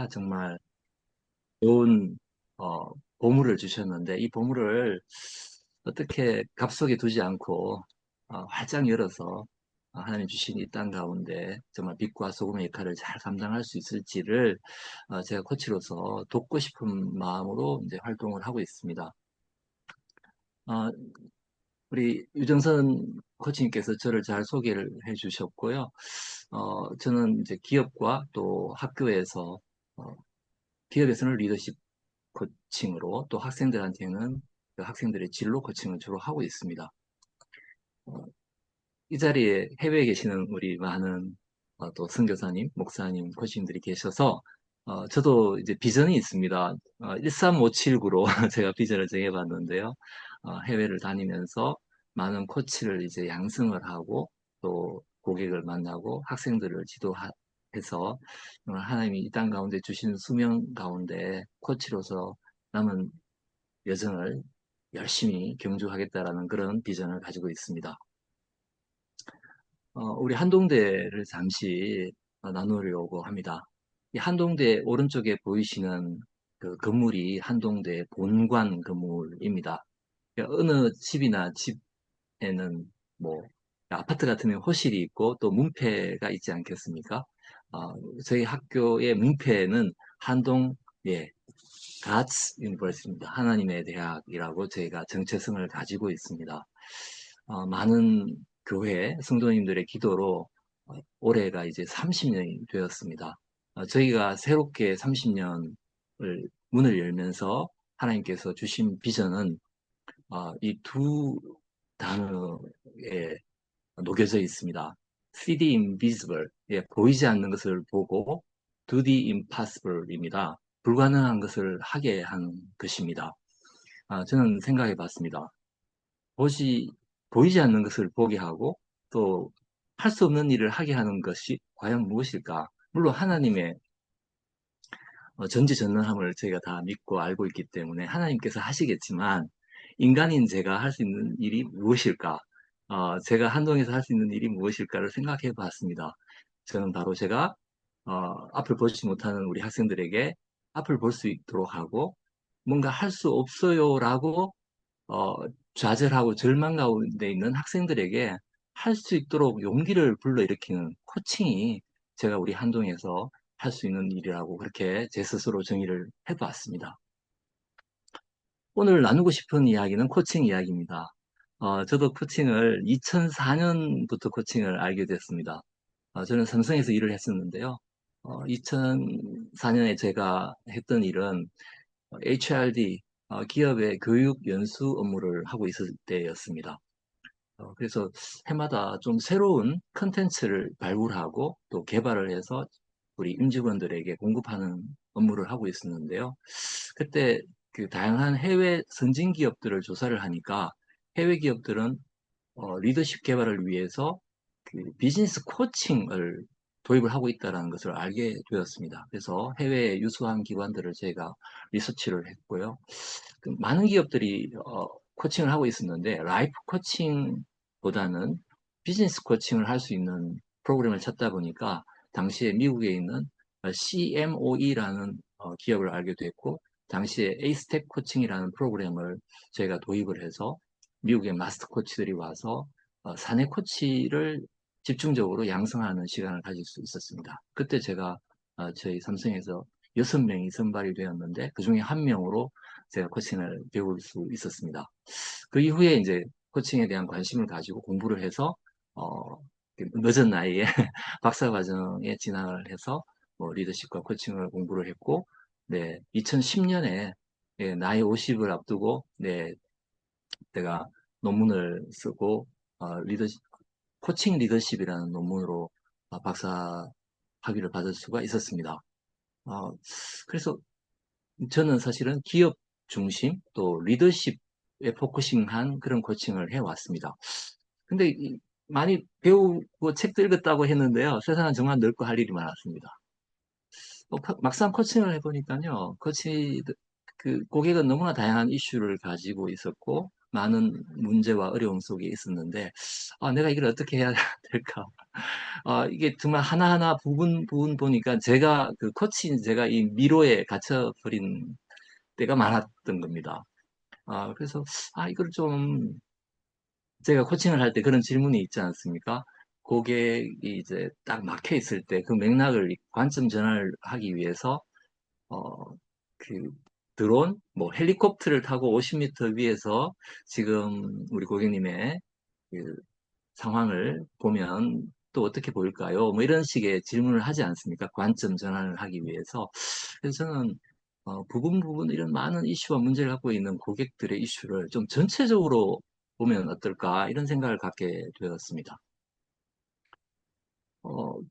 정말 좋은 보물을 주셨는데 이 보물을 어떻게 값속에 두지 않고 활짝 열어서 하나님 주신 이 땅 가운데 정말 빛과 소금의 역할을 잘 감당할 수 있을지를 제가 코치로서 돕고 싶은 마음으로 이제 활동을 하고 있습니다. 어, 우리 유정선 코치님께서 저를 잘 소개를 해 주셨고요. 저는 이제 기업과 또 학교에서 어, 기업에서는 리더십 코칭으로 또 학생들한테는 그 학생들의 진로 코칭을 주로 하고 있습니다. 어, 이 자리에 해외에 계시는 우리 많은 또 선교사님, 목사님, 코치님들이 계셔서 저도 이제 비전이 있습니다. 13579로 제가 비전을 정해봤는데요. 해외를 다니면서 많은 코치를 이제 양성을 하고 또 고객을 만나고 학생들을 지도해서 하나님이 이 땅 가운데 주신 수명 가운데 코치로서 남은 여정을 열심히 경주하겠다라는 그런 비전을 가지고 있습니다. 우리 한동대를 잠시 나누려고 합니다. 이 한동대 오른쪽에 보이시는 그 건물이 한동대 본관 건물입니다. 그러니까 어느 집이나 집에는 뭐 아파트 같으면 호실이 있고 또 문패가 있지 않겠습니까? 저희 학교의 문패는 한동, 예, God's University입니다. 하나님의 대학이라고 저희가 정체성을 가지고 있습니다. 많은 교회 성도님들의 기도로 올해가 이제 30년이 되었습니다. 저희가 새롭게 30년을 문을 열면서 하나님께서 주신 비전은 이 두 단어에 녹여져 있습니다. See the invisible, 예, 보이지 않는 것을 보고 do the impossible입니다. 불가능한 것을 하게 한 것입니다. 저는 생각해 봤습니다. 보지, 보이지 않는 것을 보게 하고 또 할 수 없는 일을 하게 하는 것이 과연 무엇일까? 물론 하나님의 전지전능함을 저희가 다 믿고 알고 있기 때문에 하나님께서 하시겠지만 인간인 제가 할 수 있는 일이 무엇일까? 제가 한동에서 할 수 있는 일이 무엇일까를 생각해 봤습니다. 저는 바로 제가 앞을 보지 못하는 우리 학생들에게 앞을 볼 수 있도록 하고 뭔가 할 수 없어요라고 어, 좌절하고 절망 가운데 있는 학생들에게 할 수 있도록 용기를 불러일으키는 코칭이 제가 우리 한동에서 할 수 있는 일이라고 그렇게 제 스스로 정의를 해보았습니다. 오늘 나누고 싶은 이야기는 코칭 이야기입니다. 저도 코칭을 2004년부터 코칭을 알게 됐습니다. 저는 삼성에서 일을 했었는데요. 2004년에 제가 했던 일은 HRD, 기업의 교육 연수 업무를 하고 있을 때였습니다. 그래서 해마다 좀 새로운 컨텐츠를 발굴하고 또 개발을 해서 우리 임직원들에게 공급하는 업무를 하고 있었는데요. 그때 그 다양한 해외 선진 기업들을 조사를 하니까 해외 기업들은 리더십 개발을 위해서 그 비즈니스 코칭을 도입을 하고 있다는 것을 알게 되었습니다. 그래서 해외에 유수한 기관들을 저희가 리서치를 했고요. 많은 기업들이 코칭을 하고 있었는데 라이프 코칭보다는 비즈니스 코칭을 할 수 있는 프로그램을 찾다 보니까 당시에 미국에 있는 CMOE라는 기업을 알게 됐고 당시에 에이스텍 코칭이라는 프로그램을 저희가 도입을 해서 미국의 마스터 코치들이 와서 사내 코치를 집중적으로 양성하는 시간을 가질 수 있었습니다. 그때 제가 저희 삼성에서 6명이 선발이 되었는데 그중에 한 명으로 제가 코칭을 배울 수 있었습니다. 그 이후에 이제 코칭에 대한 관심을 가지고 공부를 해서 어, 늦은 나이에 박사 과정에 진학을 해서 뭐 리더십과 코칭을 공부를 했고, 네, 2010년에 나이 50을 앞두고 네, 내가 논문을 쓰고 리더십, 코칭 리더십이라는 논문으로 박사 학위를 받을 수가 있었습니다. 어, 그래서 저는 사실은 기업 중심 또 리더십에 포커싱한 그런 코칭을 해왔습니다. 근데 많이 배우고 책도 읽었다고 했는데요. 세상은 정말 넓고 할 일이 많았습니다. 막상 코칭을 해보니까요. 그 고객은 너무나 다양한 이슈를 가지고 있었고 많은 문제와 어려움 속에 있었는데, 내가 이걸 어떻게 해야 될까? 이게 정말 하나하나 부분 부분 보니까 제가 그 코치인 제가 이 미로에 갇혀버린 때가 많았던 겁니다. 그래서 이걸 좀 제가 코칭을 할 때 그런 질문이 있지 않습니까? 고객이 이제 딱 막혀 있을 때 그 맥락을 관점 전환을 하기 위해서 어, 그 드론, 뭐 헬리콥터를 타고 50m 위에서 지금 우리 고객님의 그 상황을 보면 또 어떻게 보일까요? 뭐 이런 식의 질문을 하지 않습니까? 관점 전환을 하기 위해서. 그래서 저는 부분 부분 이런 많은 이슈와 문제를 갖고 있는 고객들의 이슈를 좀 전체적으로 보면 어떨까 이런 생각을 갖게 되었습니다.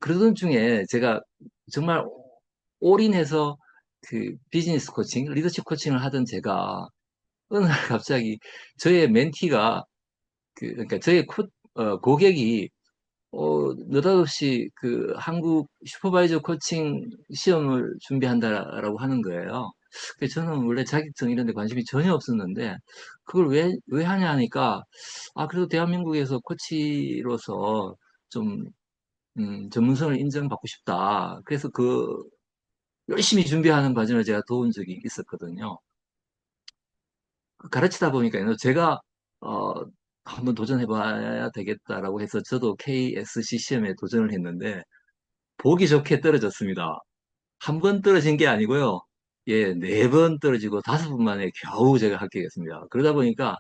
그러던 중에 제가 정말 올인해서 그 비즈니스 코칭, 리더십 코칭을 하던 제가 어느 날 갑자기 저의 멘티가 그러니까 저의 고객이 느닷없이 그 한국 슈퍼바이저 코칭 시험을 준비한다라고 하는 거예요. 그래서 저는 원래 자격증 이런 데 관심이 전혀 없었는데, 그걸 왜 하냐 하니까, 그래도 대한민국에서 코치로서 좀, 전문성을 인정받고 싶다. 그래서 열심히 준비하는 과정을 제가 도운 적이 있었거든요. 가르치다 보니까요, 제가, 어, 한번 도전해봐야 되겠다라고 해서 저도 KSC 시험에 도전을 했는데, 보기 좋게 떨어졌습니다. 한 번 떨어진 게 아니고요. 예, 네 번 떨어지고 다섯 번 만에 겨우 제가 합격했습니다. 그러다 보니까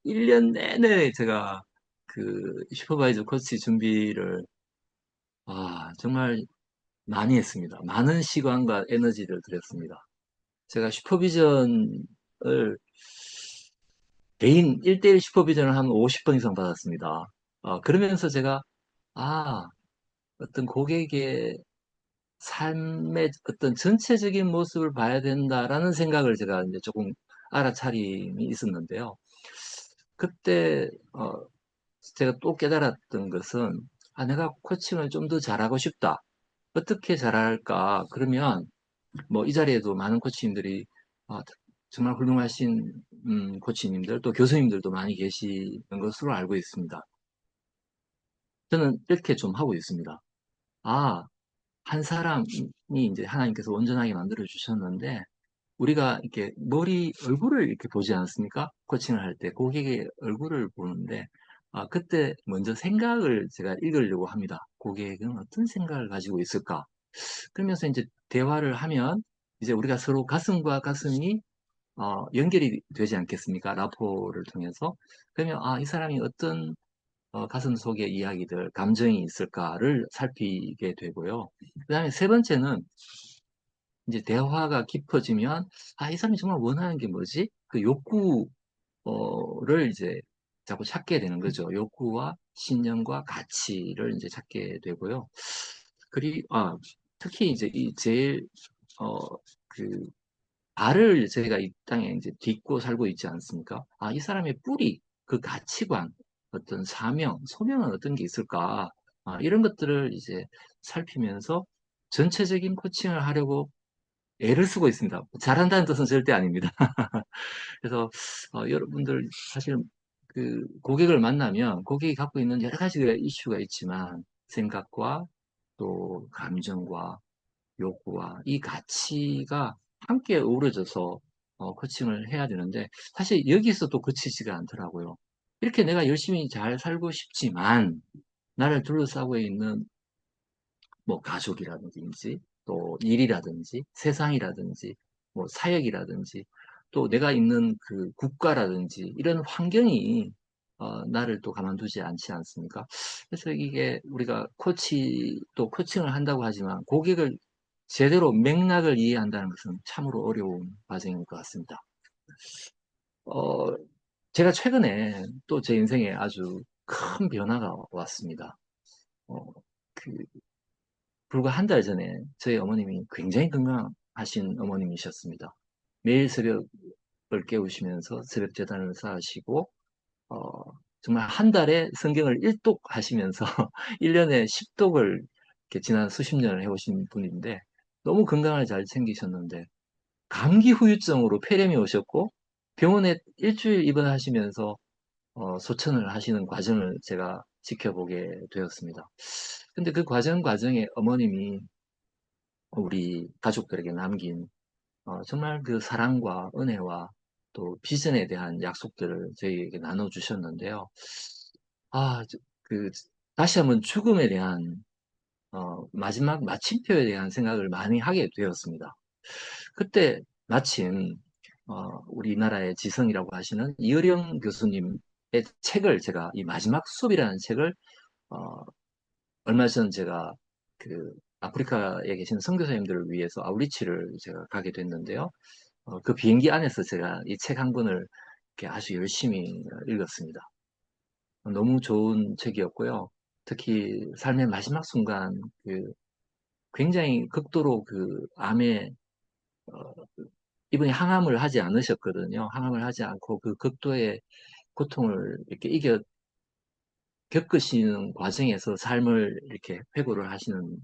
1년 내내 제가 그 슈퍼바이저 코치 준비를 정말 많이 했습니다. 많은 시간과 에너지를 들였습니다. 제가 슈퍼비전을 개인 1대1 슈퍼비전을 한 50번 이상 받았습니다. 그러면서 제가 아, 어떤 고객의 삶의 어떤 전체적인 모습을 봐야 된다라는 생각을 제가 이제 조금 알아차림이 있었는데요. 그때 제가 또 깨달았던 것은 내가 코칭을 좀 더 잘하고 싶다. 어떻게 잘할까? 그러면 뭐 이 자리에도 많은 코치님들이 아, 정말 훌륭하신 코치님들 또 교수님들도 많이 계시는 것으로 알고 있습니다. 저는 이렇게 좀 하고 있습니다. 아, 한 사람이 이제 하나님께서 온전하게 만들어 주셨는데 우리가 이렇게 얼굴을 이렇게 보지 않습니까? 코칭을 할 때 고객의 얼굴을 보는데 그때 먼저 생각을 제가 읽으려고 합니다. 고객은 어떤 생각을 가지고 있을까? 그러면서 이제 대화를 하면 이제 우리가 서로 가슴과 가슴이 연결이 되지 않겠습니까? 라포를 통해서. 그러면 이 사람이 어떤 가슴 속의 이야기들, 감정이 있을까를 살피게 되고요. 그 다음에 세 번째는 이제 대화가 깊어지면, 이 사람이 정말 원하는 게 뭐지? 그 욕구를 이제 자꾸 찾게 되는 거죠. 욕구와 신념과 가치를 이제 찾게 되고요. 특히 이제 이 제일, 어, 그, 알을 저희가 이 땅에 이제 딛고 살고 있지 않습니까? 이 사람의 뿌리, 그 가치관, 어떤 사명, 소명은 어떤 게 있을까? 이런 것들을 이제 살피면서 전체적인 코칭을 하려고 애를 쓰고 있습니다. 잘한다는 뜻은 절대 아닙니다. 그래서 여러분들 사실 그 고객을 만나면 고객이 갖고 있는 여러 가지의 이슈가 있지만 생각과 또 감정과 욕구와 이 가치가 함께 어우러져서 코칭을 해야 되는데 사실 여기서 또 그치지가 않더라고요. 이렇게 내가 열심히 잘 살고 싶지만 나를 둘러싸고 있는 뭐 가족이라든지 또 일이라든지 세상이라든지 뭐 사역이라든지 또 내가 있는 그 국가라든지 이런 환경이 나를 또 가만두지 않지 않습니까? 그래서 이게 우리가 또 코칭을 한다고 하지만 고객을 제대로 맥락을 이해한다는 것은 참으로 어려운 과정인 것 같습니다. 어, 제가 최근에 또 제 인생에 아주 큰 변화가 왔습니다. 어, 그 불과 한 달 전에 저희 어머님이 굉장히 건강하신 어머님이셨습니다. 매일 새벽을 깨우시면서 새벽 제단을 쌓으시고, 어, 정말 한 달에 성경을 1독 하시면서 1년에 10독을 지난 수십 년을 해오신 분인데, 너무 건강을 잘 챙기셨는데, 감기 후유증으로 폐렴이 오셨고, 병원에 일주일 입원하시면서 소천을 하시는 과정을 제가 지켜보게 되었습니다. 근데 그 과정에 어머님이 우리 가족들에게 남긴 정말 그 사랑과 은혜와 또 비전에 대한 약속들을 저희에게 나눠주셨는데요. 아, 그, 다시 한번 죽음에 대한 마지막 마침표에 대한 생각을 많이 하게 되었습니다. 그때 마침 우리나라의 지성이라고 하시는 이어령 교수님의 책을 제가 이 마지막 수업이라는 책을 어, 얼마 전 제가 그 아프리카에 계신 선교사님들을 위해서 아우리치를 제가 가게 됐는데요. 그 비행기 안에서 제가 이 책 한 권을 이렇게 아주 열심히 읽었습니다. 너무 좋은 책이었고요. 특히 삶의 마지막 순간 그 굉장히 극도로 그 암에 어, 이분이 항암을 하지 않으셨거든요. 항암을 하지 않고 그 극도의 고통을 이렇게 겪으시는 과정에서 삶을 이렇게 회고를 하시는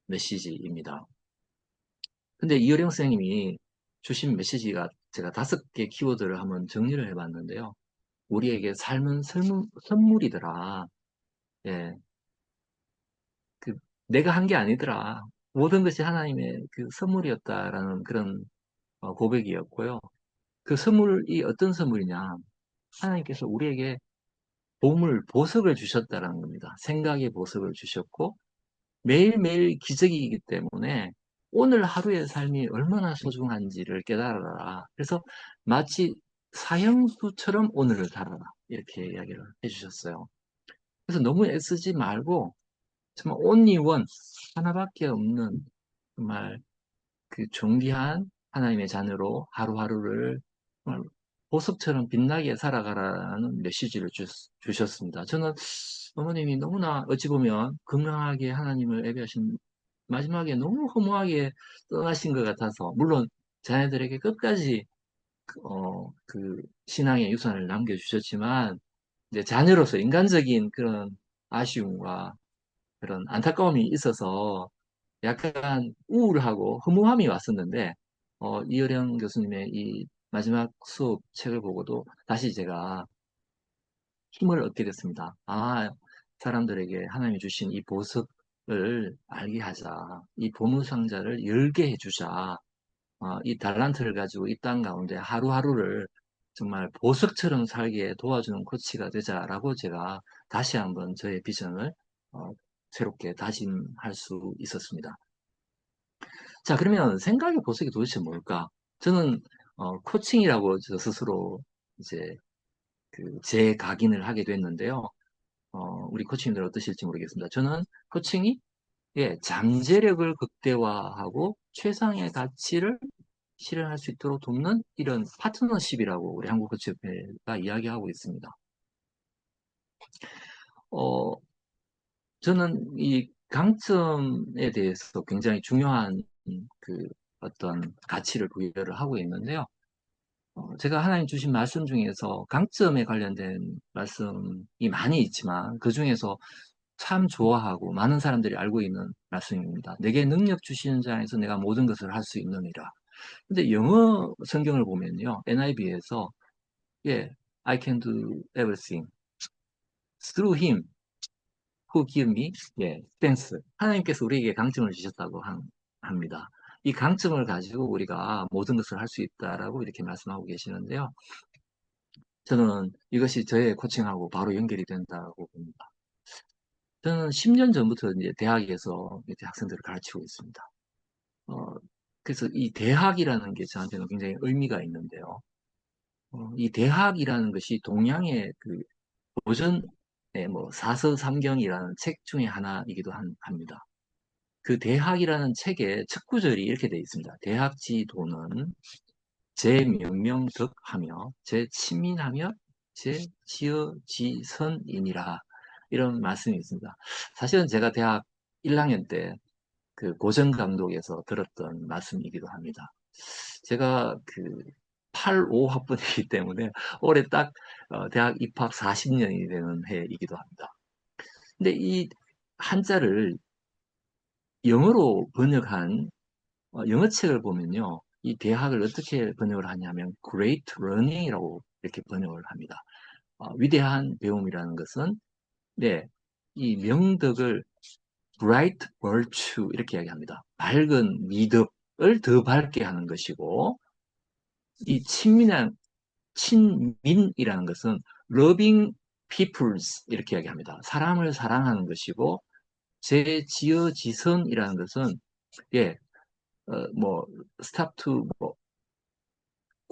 메시지입니다. 근데 이어령 선생님이 주신 메시지가 제가 5개 키워드를 한번 정리를 해봤는데요. 우리에게 삶은 선물이더라. 예, 그 내가 한 게 아니더라. 모든 것이 하나님의 그 선물이었다라는 그런 고백이었고요. 그 선물이 어떤 선물이냐? 하나님께서 우리에게 보석을 주셨다라는 겁니다. 생각의 보석을 주셨고 매일매일 기적이기 때문에 오늘 하루의 삶이 얼마나 소중한지를 깨달아라. 그래서 마치 사형수처럼 오늘을 살아라. 이렇게 이야기를 해주셨어요. 그래서 너무 애쓰지 말고 정말 only one 하나밖에 없는 정말 그 존귀한 하나님의 자녀로 하루하루를 정말 보석처럼 빛나게 살아가라는 메시지를 주셨습니다. 저는 어머님이 너무나 어찌 보면 건강하게 하나님을 예배하신 마지막에 너무 허무하게 떠나신 것 같아서 물론 자녀들에게 끝까지 그 신앙의 유산을 남겨주셨지만 이제 자녀로서 인간적인 그런 아쉬움과 그런 안타까움이 있어서 약간 우울하고 허무함이 왔었는데, 이어령 교수님의 이 마지막 수업 책을 보고도 다시 제가 힘을 얻게 됐습니다. 아, 사람들에게 하나님이 주신 이 보석을 알게 하자. 이 보물상자를 열게 해주자. 이 달란트를 가지고 이 땅 가운데 하루하루를 정말 보석처럼 살게 도와주는 코치가 되자라고 제가 다시 한번 저의 비전을 어, 새롭게 다짐할 수 있었습니다. 자, 그러면 생각의 보석이 도대체 뭘까? 저는 코칭이라고 저 스스로 이제 그 재각인을 하게 됐는데요. 우리 코치님들 어떠실지 모르겠습니다. 저는 코칭이 예, 잠재력을 극대화하고 최상의 가치를 실현할 수 있도록 돕는 이런 파트너십이라고 우리 한국코치협회가 이야기하고 있습니다. 어, 저는 이 강점에 대해서 굉장히 중요한 그 어떤 가치를 부여를 하고 있는데요. 제가 하나님 주신 말씀 중에서 강점에 관련된 말씀이 많이 있지만 그 중에서 참 좋아하고 많은 사람들이 알고 있는 말씀입니다. 내게 능력 주시는 자에서 내가 모든 것을 할 수 있느니라. 근데 영어 성경을 보면요. NIV에서 예, I can do everything through him who give me 예, thanks. 하나님께서 우리에게 강점을 주셨다고 합니다. 이 강점을 가지고 우리가 모든 것을 할 수 있다라고 이렇게 말씀하고 계시는데요. 저는 이것이 저의 코칭하고 바로 연결이 된다고 봅니다. 저는 10년 전부터 이제 대학에서 이제 학생들을 가르치고 있습니다. 어, 그래서 이 대학이라는 게 저한테는 굉장히 의미가 있는데요. 이 대학이라는 것이 동양의 그 고전의 뭐 사서삼경이라는 책 중에 하나이기도 합니다. 그 대학이라는 책의 첫 구절이 이렇게 되어 있습니다. 대학지도는 제명명덕하며 제친민하며 제지어지선이니라 이런 말씀이 있습니다. 사실은 제가 대학 1학년 때 그 고전 감독에서 들었던 말씀이기도 합니다. 제가 그 85학번이기 때문에 올해 딱 대학 입학 40년이 되는 해이기도 합니다. 근데 이 한자를 영어로 번역한 영어책을 보면요. 이 대학을 어떻게 번역을 하냐면 Great Learning이라고 이렇게 번역을 합니다. 위대한 배움이라는 것은, 네, 이 명덕을 bright virtue 이렇게 이야기합니다. 밝은 미덕을 더 밝게 하는 것이고, 이 친민이라는 것은 loving peoples 이렇게 이야기합니다. 사람을 사랑하는 것이고, 제지어지선이라는 것은, 예, 뭐 stop to 뭐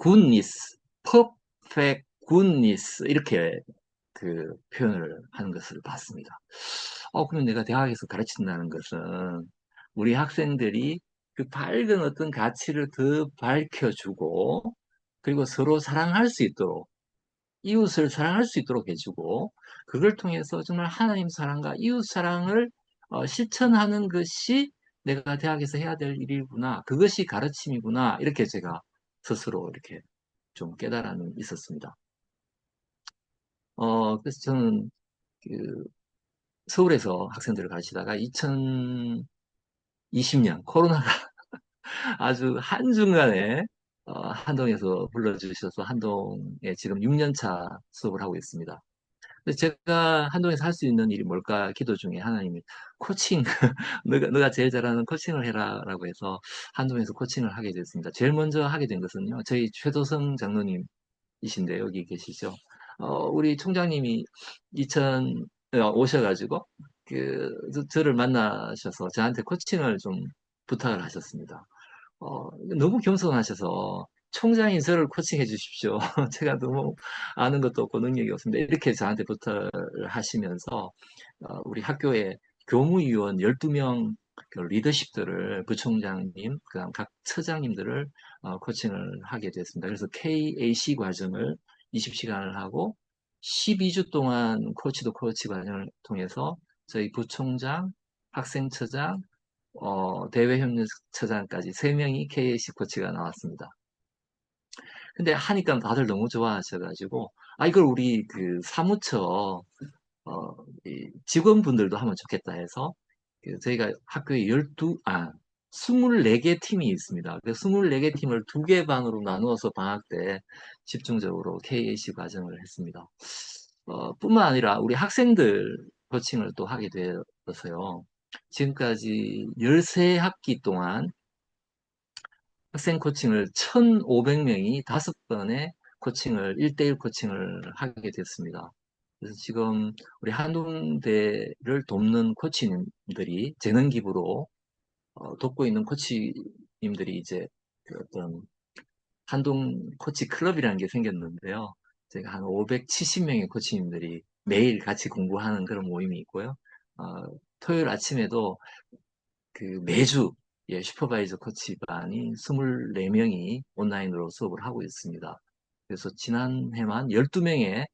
goodness, perfect goodness 이렇게 그 표현을 하는 것을 봤습니다. 그러면 내가 대학에서 가르친다는 것은 우리 학생들이 그 밝은 어떤 가치를 더 밝혀주고, 그리고 서로 사랑할 수 있도록, 이웃을 사랑할 수 있도록 해주고, 그걸 통해서 정말 하나님 사랑과 이웃 사랑을 실천하는 것이 내가 대학에서 해야 될 일이구나. 그것이 가르침이구나. 이렇게 제가 스스로 이렇게 좀 깨달음이 있었습니다. 그래서 저는 그 서울에서 학생들을 가르치다가 2020년 코로나가 아주 한중간에 한동에서 불러주셔서 한동에 지금 6년 차 수업을 하고 있습니다. 근데 제가 한동에서 할 수 있는 일이 뭘까 기도 중에 하나님이 코칭, 너가 제일 잘하는 코칭을 해라라고 해서 한동에서 코칭을 하게 됐습니다. 제일 먼저 하게 된 것은요, 저희 최도성 장로님이신데 여기 계시죠? 우리 총장님이 2000 오셔가지고 저를 만나셔서 저한테 코칭을 좀 부탁을 하셨습니다. 너무 겸손하셔서 총장이 저를 코칭해 주십시오. 제가 너무 아는 것도 없고 능력이 없습니다. 이렇게 저한테 부탁을 하시면서 우리 학교에 교무위원 12명 그 리더십들을 부총장님, 그다음 각 처장님들을 코칭을 하게 됐습니다. 그래서 KAC 과정을 20시간을 하고 12주 동안 코치 도 코치 과정을 통해서 저희 부총장, 학생처장, 대외협력처장까지 3명이 KAC 코치가 나왔습니다. 근데 하니까 다들 너무 좋아하셔가지고, 이걸 우리 그 사무처, 이 직원분들도 하면 좋겠다 해서, 저희가 학교에 24개 팀이 있습니다. 그 24개 팀을 2개 반으로 나누어서 방학 때 집중적으로 KAC 과정을 했습니다. 뿐만 아니라 우리 학생들 코칭을 또 하게 되어서요. 지금까지 13학기 동안 학생 코칭을 1,500명이 5번의 코칭을, 1대1 코칭을 하게 됐습니다. 그래서 지금 우리 한동대를 돕는 코치님들이 재능 기부로 돕고 있는 코치님들이 이제 그 어떤 한동 코치 클럽이라는 게 생겼는데요. 제가 한 570명의 코치님들이 매일 같이 공부하는 그런 모임이 있고요. 토요일 아침에도 그 매주 슈퍼바이저 코치반이 24명이 온라인으로 수업을 하고 있습니다. 그래서 지난해만 12명의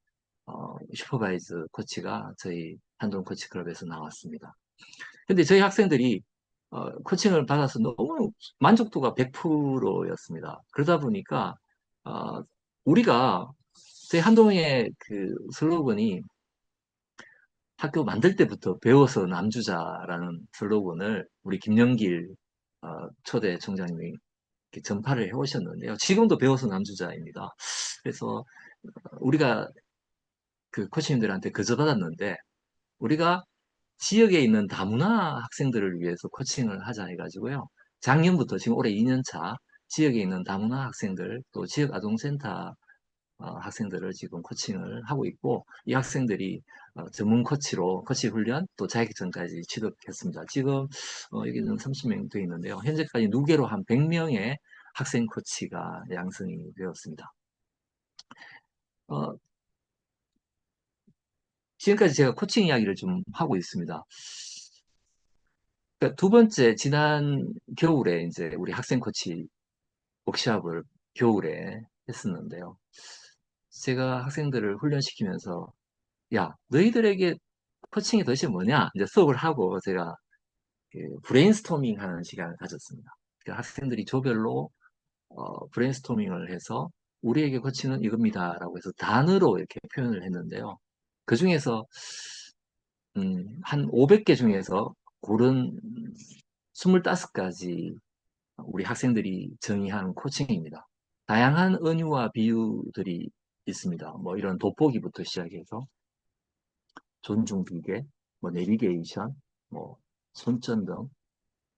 슈퍼바이저 코치가 저희 한동 코치 클럽에서 나왔습니다. 근데 저희 학생들이 코칭을 받아서 너무 만족도가 100%였습니다. 그러다 보니까 어, 우리가 저희 한동의 그 슬로건이 학교 만들 때부터 배워서 남주자라는 슬로건을 우리 김영길 초대 총장님이 이렇게 전파를 해오셨는데요. 지금도 배워서 남주자입니다. 그래서 우리가 그 코치님들한테 거저받았는데 우리가 지역에 있는 다문화 학생들을 위해서 코칭을 하자 해가지고요. 작년부터 지금 올해 2년 차 지역에 있는 다문화 학생들 또 지역 아동센터 학생들을 지금 코칭을 하고 있고 이 학생들이 전문 코치로 코치 훈련 또 자격증까지 취득했습니다. 지금 여기는 30명 되어 있는데요. 현재까지 누계로 한 100명의 학생 코치가 양성이 되었습니다. 어, 지금까지 제가 코칭 이야기를 좀 하고 있습니다. 그러니까 두 번째, 지난 겨울에 이제 우리 학생 코치 워크샵을 겨울에 했었는데요. 제가 학생들을 훈련시키면서, 야, 너희들에게 코칭이 도대체 뭐냐? 이제 수업을 하고 제가 그 브레인스토밍 하는 시간을 가졌습니다. 그 학생들이 조별로 브레인스토밍을 해서 우리에게 코칭은 이겁니다라고 해서 단어로 이렇게 표현을 했는데요. 그 중에서 한 500개 중에서 고른 25가지 우리 학생들이 정의하는 코칭입니다. 다양한 은유와 비유들이 있습니다. 뭐 이런 돋보기부터 시작해서 존중 비계, 뭐 내비게이션, 뭐 손전등,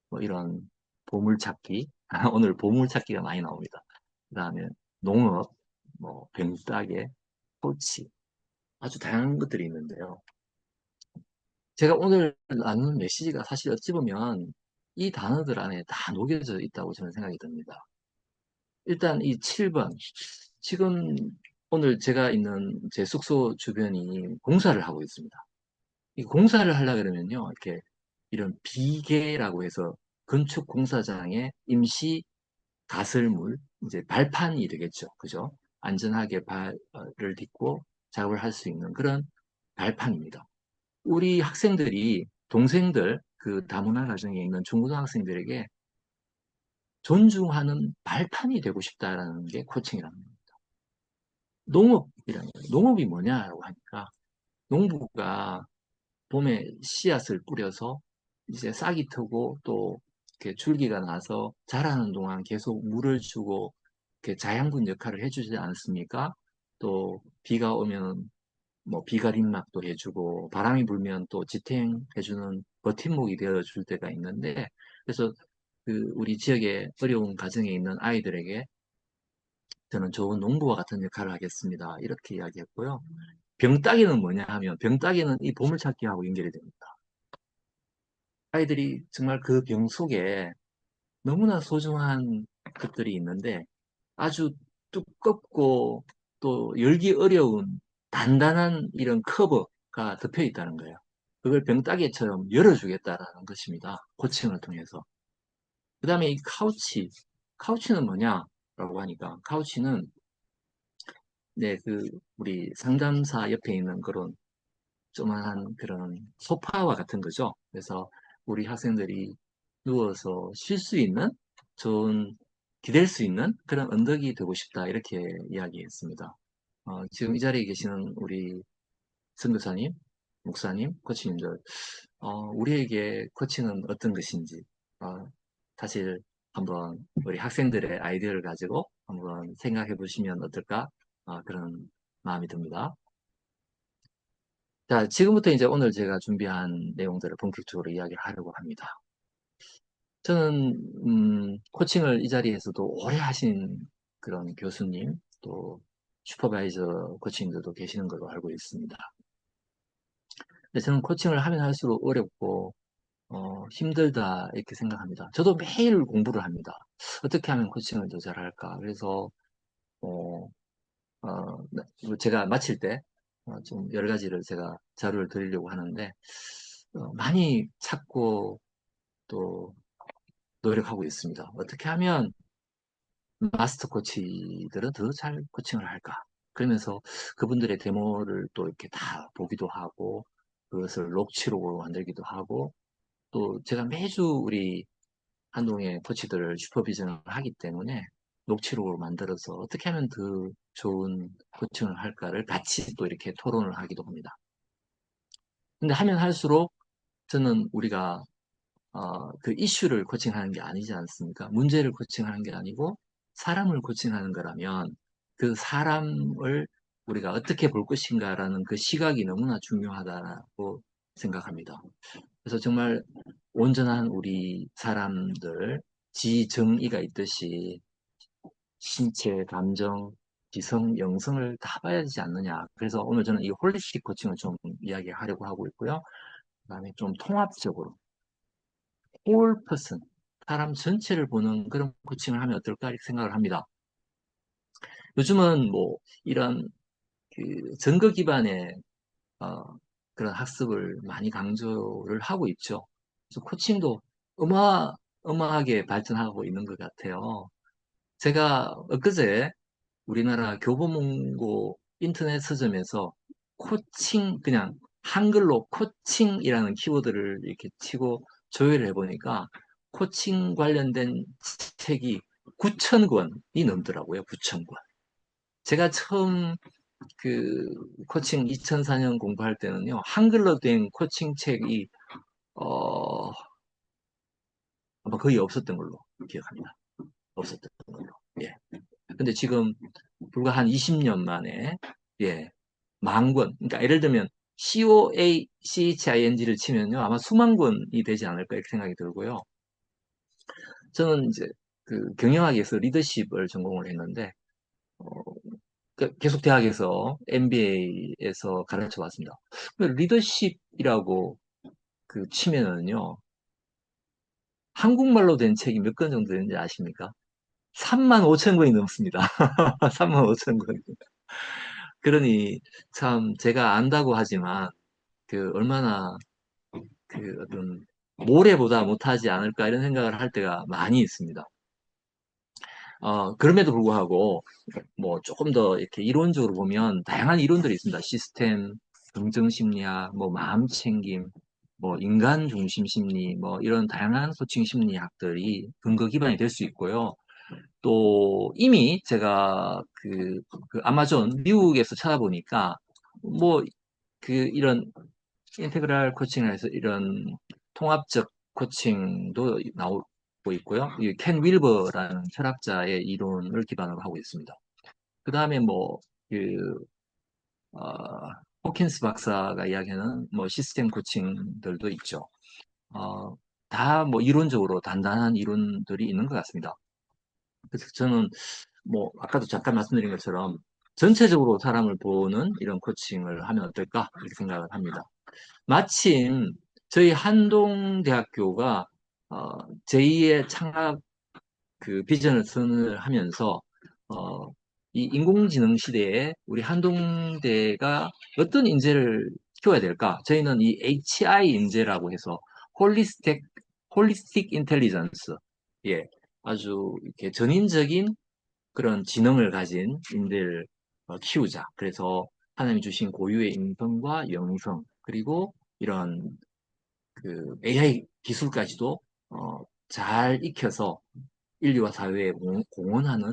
뭐 이런 보물찾기. 오늘 보물찾기가 많이 나옵니다. 그다음에 농업, 뭐 병따개, 토치, 아주 다양한 것들이 있는데요. 제가 오늘 나눈 메시지가 사실 어찌 보면 이 단어들 안에 다 녹여져 있다고 저는 생각이 듭니다. 일단 이 7번. 지금 오늘 제가 있는 제 숙소 주변이 공사를 하고 있습니다. 이 공사를 하려 그러면요, 이렇게 이런 비계라고 해서 건축 공사장에 임시 가설물, 이제 발판이 되겠죠. 그죠? 안전하게 발을 딛고 작업을 할 수 있는 그런 발판입니다. 우리 학생들이, 동생들, 그 다문화 가정에 있는 중고등학생들에게 존중하는 발판이 되고 싶다라는 게 코칭이라는 겁니다. 농업이라는 거예요. 농업이 뭐냐라고 하니까 농부가 봄에 씨앗을 뿌려서 이제 싹이 트고 또 이렇게 줄기가 나서 자라는 동안 계속 물을 주고 이렇게 자양분 역할을 해주지 않습니까? 또 비가 오면 뭐 비가림막도 해주고 바람이 불면 또 지탱해주는 버팀목이 되어줄 때가 있는데, 그래서 그 우리 지역의 어려운 가정에 있는 아이들에게 저는 좋은 농부와 같은 역할을 하겠습니다. 이렇게 이야기했고요. 병따개는 뭐냐 하면 병따개는 이 보물찾기하고 연결이 됩니다. 아이들이 정말 그 병 속에 너무나 소중한 것들이 있는데 아주 두껍고 또 열기 어려운 단단한 이런 커버가 덮여 있다는 거예요. 그걸 병따개처럼 열어주겠다라는 것입니다. 코칭을 통해서. 그 다음에 이 카우치. 카우치는 뭐냐라고 하니까 카우치는 네, 그 우리 상담사 옆에 있는 그런 조그만한 그런 소파와 같은 거죠. 그래서 우리 학생들이 누워서 쉴 수 있는 좋은 기댈 수 있는 그런 언덕이 되고 싶다 이렇게 이야기했습니다. 지금 이 자리에 계시는 우리 선교사님, 목사님, 코치님들, 우리에게 코칭은 어떤 것인지 사실 한번 우리 학생들의 아이디어를 가지고 한번 생각해 보시면 어떨까 그런 마음이 듭니다. 자, 지금부터 이제 오늘 제가 준비한 내용들을 본격적으로 이야기를 하려고 합니다. 저는, 코칭을 이 자리에서도 오래 하신 그런 교수님, 또 슈퍼바이저 코치님들도 계시는 걸로 알고 있습니다. 근데 저는 코칭을 하면 할수록 어렵고, 힘들다, 이렇게 생각합니다. 저도 매일 공부를 합니다. 어떻게 하면 코칭을 더 잘할까? 그래서, 어, 제가 마칠 때, 좀 여러 가지를 제가 자료를 드리려고 하는데, 많이 찾고 또 노력하고 있습니다. 어떻게 하면 마스터 코치들은 더 잘 코칭을 할까? 그러면서 그분들의 데모를 또 이렇게 다 보기도 하고, 그것을 녹취록으로 만들기도 하고, 또 제가 매주 우리 한동의 코치들을 슈퍼비전을 하기 때문에 녹취록으로 만들어서 어떻게 하면 더 좋은 코칭을 할까를 같이 또 이렇게 토론을 하기도 합니다. 근데 하면 할수록 저는 우리가 그 이슈를 코칭하는 게 아니지 않습니까? 문제를 코칭하는 게 아니고 사람을 코칭하는 거라면 그 사람을 우리가 어떻게 볼 것인가라는 그 시각이 너무나 중요하다고 생각합니다. 그래서 정말 온전한 우리 사람들, 지정의가 있듯이 신체, 감정, 지성, 영성을 다 봐야 되지 않느냐. 그래서 오늘 저는 이 홀리스틱 코칭을 좀 이야기하려고 하고 있고요. 그다음에 좀 통합적으로 홀 퍼슨, 사람 전체를 보는 그런 코칭을 하면 어떨까 이렇게 생각을 합니다. 요즘은 뭐 이런 그 증거 기반의 어, 그런 학습을 많이 강조를 하고 있죠. 그래서 코칭도 어마어마하게 발전하고 있는 것 같아요. 제가 엊그제 우리나라 교보문고 인터넷 서점에서 코칭, 그냥 한글로 코칭이라는 키워드를 이렇게 치고 조회를 해보니까 코칭 관련된 책이 9,000권이 넘더라고요. 9,000권. 제가 처음 그 코칭 2004년 공부할 때는요, 한글로 된 코칭 책이 어, 아마 거의 없었던 걸로 기억합니다. 없었던 걸로. 예. 근데 지금 불과 한 20년 만에, 예, 만 권. 그러니까 예를 들면 COACHING를 치면요. 아마 수만 권이 되지 않을까 이렇게 생각이 들고요. 저는 이제 그 경영학에서 리더십을 전공을 했는데, 어, 계속 대학에서 MBA에서 가르쳐 왔습니다. 리더십이라고 그 치면은요. 한국말로 된 책이 몇 권 정도 되는지 아십니까? 3만 5천 권이 넘습니다. 3만 5천 권. 그러니 참 제가 안다고 하지만 그 얼마나 그 어떤 모래보다 못하지 않을까 이런 생각을 할 때가 많이 있습니다. 그럼에도 불구하고 뭐 조금 더 이렇게 이론적으로 보면 다양한 이론들이 있습니다. 시스템, 긍정 심리학, 뭐 마음 챙김, 뭐 인간 중심 심리, 뭐 이런 다양한 코칭 심리학들이 근거 기반이 될 수 있고요. 또 이미 제가 그 아마존 미국에서 찾아보니까 뭐 그 이런 인테그랄 코칭을 해서 이런 통합적 코칭도 나오고 있고요. 이켄 윌버라는 철학자의 이론을 기반으로 하고 있습니다. 그 다음에 뭐, 그, 어, 호킨스 박사가 이야기하는 뭐 시스템 코칭들도 있죠. 다 뭐 이론적으로 단단한 이론들이 있는 것 같습니다. 그래서 저는 뭐, 아까도 잠깐 말씀드린 것처럼 전체적으로 사람을 보는 이런 코칭을 하면 어떨까? 이렇게 생각을 합니다. 마침 저희 한동대학교가 제2의 창업 그 비전을 선을 하면서 어, 이 인공지능 시대에 우리 한동대가 어떤 인재를 키워야 될까? 저희는 이 HI 인재라고 해서 홀리스틱 홀리스틱 인텔리전스, 예, 아주 이렇게 전인적인 그런 지능을 가진 인재를 키우자. 그래서 하나님이 주신 고유의 인성과 영성 그리고 이런 그 AI 기술까지도 잘 익혀서 인류와 사회에 공헌하는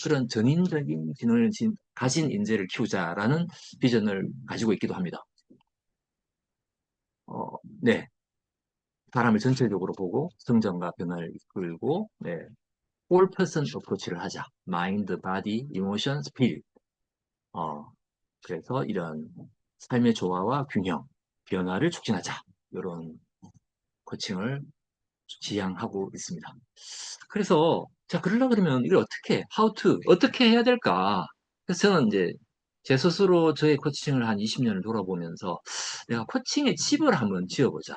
그런 전인적인 지능을 가진 인재를 키우자라는 비전을 가지고 있기도 합니다. 네. 사람을 전체적으로 보고 성장과 변화를 이끌고, 네. 올 퍼슨 어프로치를 하자. 마인드, 바디, 이모션, 스피릿. 어, 그래서 이런 삶의 조화와 균형, 변화를 촉진하자. 이런 코칭을 지향하고 있습니다. 그래서 자 그러려 그러면 이걸 어떻게 how to 어떻게 해야 될까? 그래서 저는 이제 제 스스로 저의 코칭을 한 20년을 돌아보면서 내가 코칭의 집을 한번 지어보자.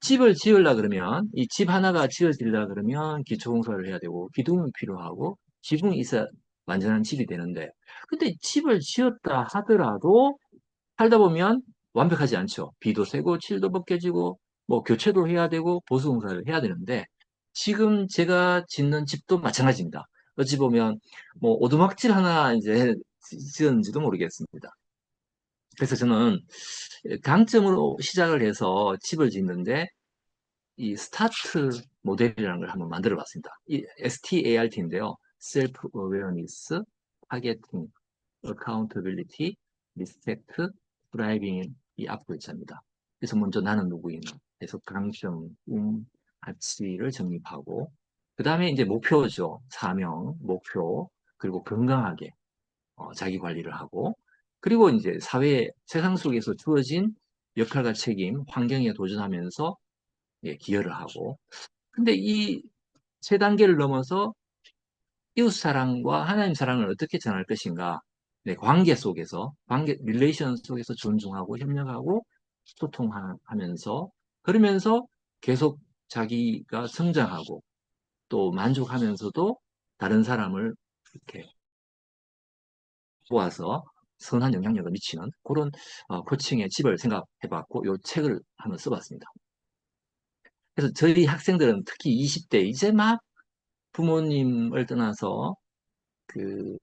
집을 지으려 그러면 이 집 하나가 지어지려 그러면 기초공사를 해야 되고 기둥이 필요하고 지붕이 있어야 완전한 집이 되는데 근데 집을 지었다 하더라도 살다 보면 완벽하지 않죠. 비도 새고 칠도 벗겨지고 뭐 교체도 해야 되고 보수공사를 해야 되는데 지금 제가 짓는 집도 마찬가지입니다. 어찌 보면 뭐 오두막질 하나 이제 지었는지도 모르겠습니다. 그래서 저는 강점으로 시작을 해서 집을 짓는데 이 스타트 모델이라는 걸 한번 만들어 봤습니다. 이 START인데요. Self Awareness, Targeting, Accountability, Respect, Thriving 이 앞글자입니다. 그래서 먼저 나는 누구이나 해서 강점, 가치를 정립하고 그 다음에 이제 목표죠. 사명, 목표, 그리고 건강하게 자기 관리를 하고 그리고 이제 사회, 세상 속에서 주어진 역할과 책임, 환경에 도전하면서 예, 기여를 하고 근데 이 세 단계를 넘어서 이웃 사랑과 하나님 사랑을 어떻게 전할 것인가? 네, 관계 속에서, 릴레이션 속에서 존중하고 협력하고 소통하면서, 그러면서 계속 자기가 성장하고 또 만족하면서도 다른 사람을 이렇게 도와서 선한 영향력을 미치는 그런 코칭의 집을 생각해 봤고, 이 책을 한번 써봤습니다. 그래서 저희 학생들은 특히 20대, 이제 막 부모님을 떠나서 그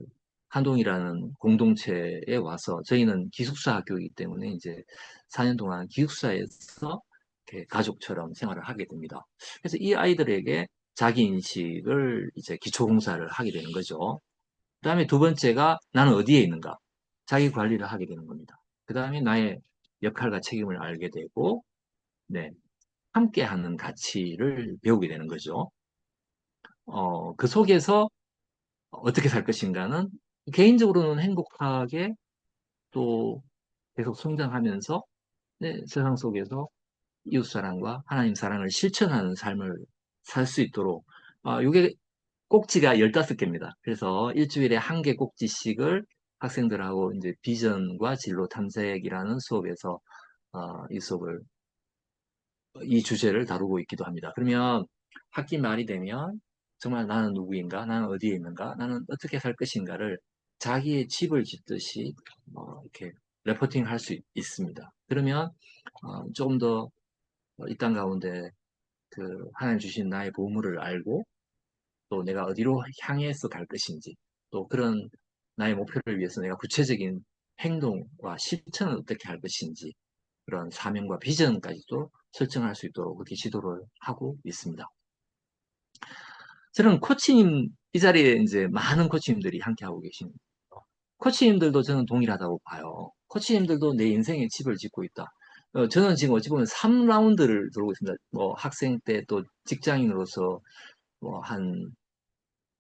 한동이라는 공동체에 와서 저희는 기숙사 학교이기 때문에 이제 4년 동안 기숙사에서 이렇게 가족처럼 생활을 하게 됩니다. 그래서 이 아이들에게 자기 인식을 이제 기초공사를 하게 되는 거죠. 그 다음에 두 번째가 나는 어디에 있는가? 자기 관리를 하게 되는 겁니다. 그 다음에 나의 역할과 책임을 알게 되고, 네, 함께하는 가치를 배우게 되는 거죠. 그 속에서 어떻게 살 것인가는 개인적으로는 행복하게 또 계속 성장하면서 네, 세상 속에서 이웃사랑과 하나님 사랑을 실천하는 삶을 살 수 있도록, 이게 꼭지가 15개입니다. 그래서 일주일에 한 개 꼭지씩을 학생들하고 이제 비전과 진로 탐색이라는 수업에서 이 수업을, 이 주제를 다루고 있기도 합니다. 그러면 학기 말이 되면 정말 나는 누구인가? 나는 어디에 있는가? 나는 어떻게 살 것인가를 자기의 집을 짓듯이 이렇게 레포팅 할 수 있습니다. 그러면 조금 더 이 땅 가운데 그 하나님 주신 나의 보물을 알고 또 내가 어디로 향해서 갈 것인지 또 그런 나의 목표를 위해서 내가 구체적인 행동과 실천을 어떻게 할 것인지 그런 사명과 비전까지도 설정할 수 있도록 그렇게 지도를 하고 있습니다. 저는 코치님, 이 자리에 이제 많은 코치님들이 함께하고 계십니다. 코치님들도 저는 동일하다고 봐요. 코치님들도 내 인생의 집을 짓고 있다. 저는 지금 어찌 보면 3라운드를 돌고 있습니다. 뭐 학생 때 또 직장인으로서 뭐한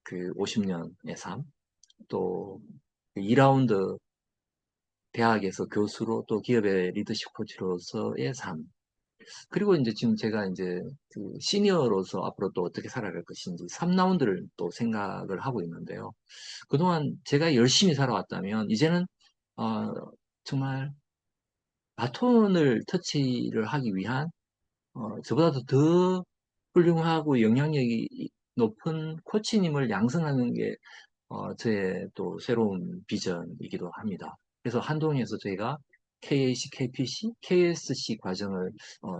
그 50년의 삶, 또 2라운드 대학에서 교수로 또 기업의 리더십 코치로서의 삶, 그리고 이제 지금 제가 이제 그 시니어로서 앞으로 또 어떻게 살아갈 것인지 3라운드를 또 생각을 하고 있는데요. 그동안 제가 열심히 살아왔다면 이제는 어, 정말 바톤을 터치를 하기 위한 저보다도 더 훌륭하고 영향력이 높은 코치님을 양성하는 게 저의 또 새로운 비전이기도 합니다. 그래서 한동에서 저희가 KAC, KPC, KSC 과정을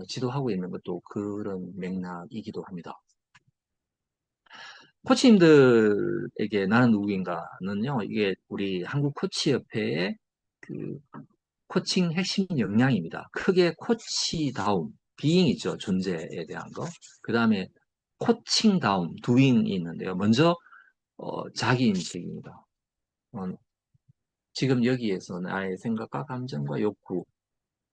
지도하고 있는 것도 그런 맥락이기도 합니다. 코치님들에게 나는 누구인가는요, 이게 우리 한국 코치협회의 그 코칭 핵심 역량입니다. 크게 코치다움, 비잉이죠, 존재에 대한 거. 그 다음에 코칭다움, 두잉이 있는데요. 먼저 자기인식입니다. 어, 지금 여기에서 나의 생각과 감정과 욕구,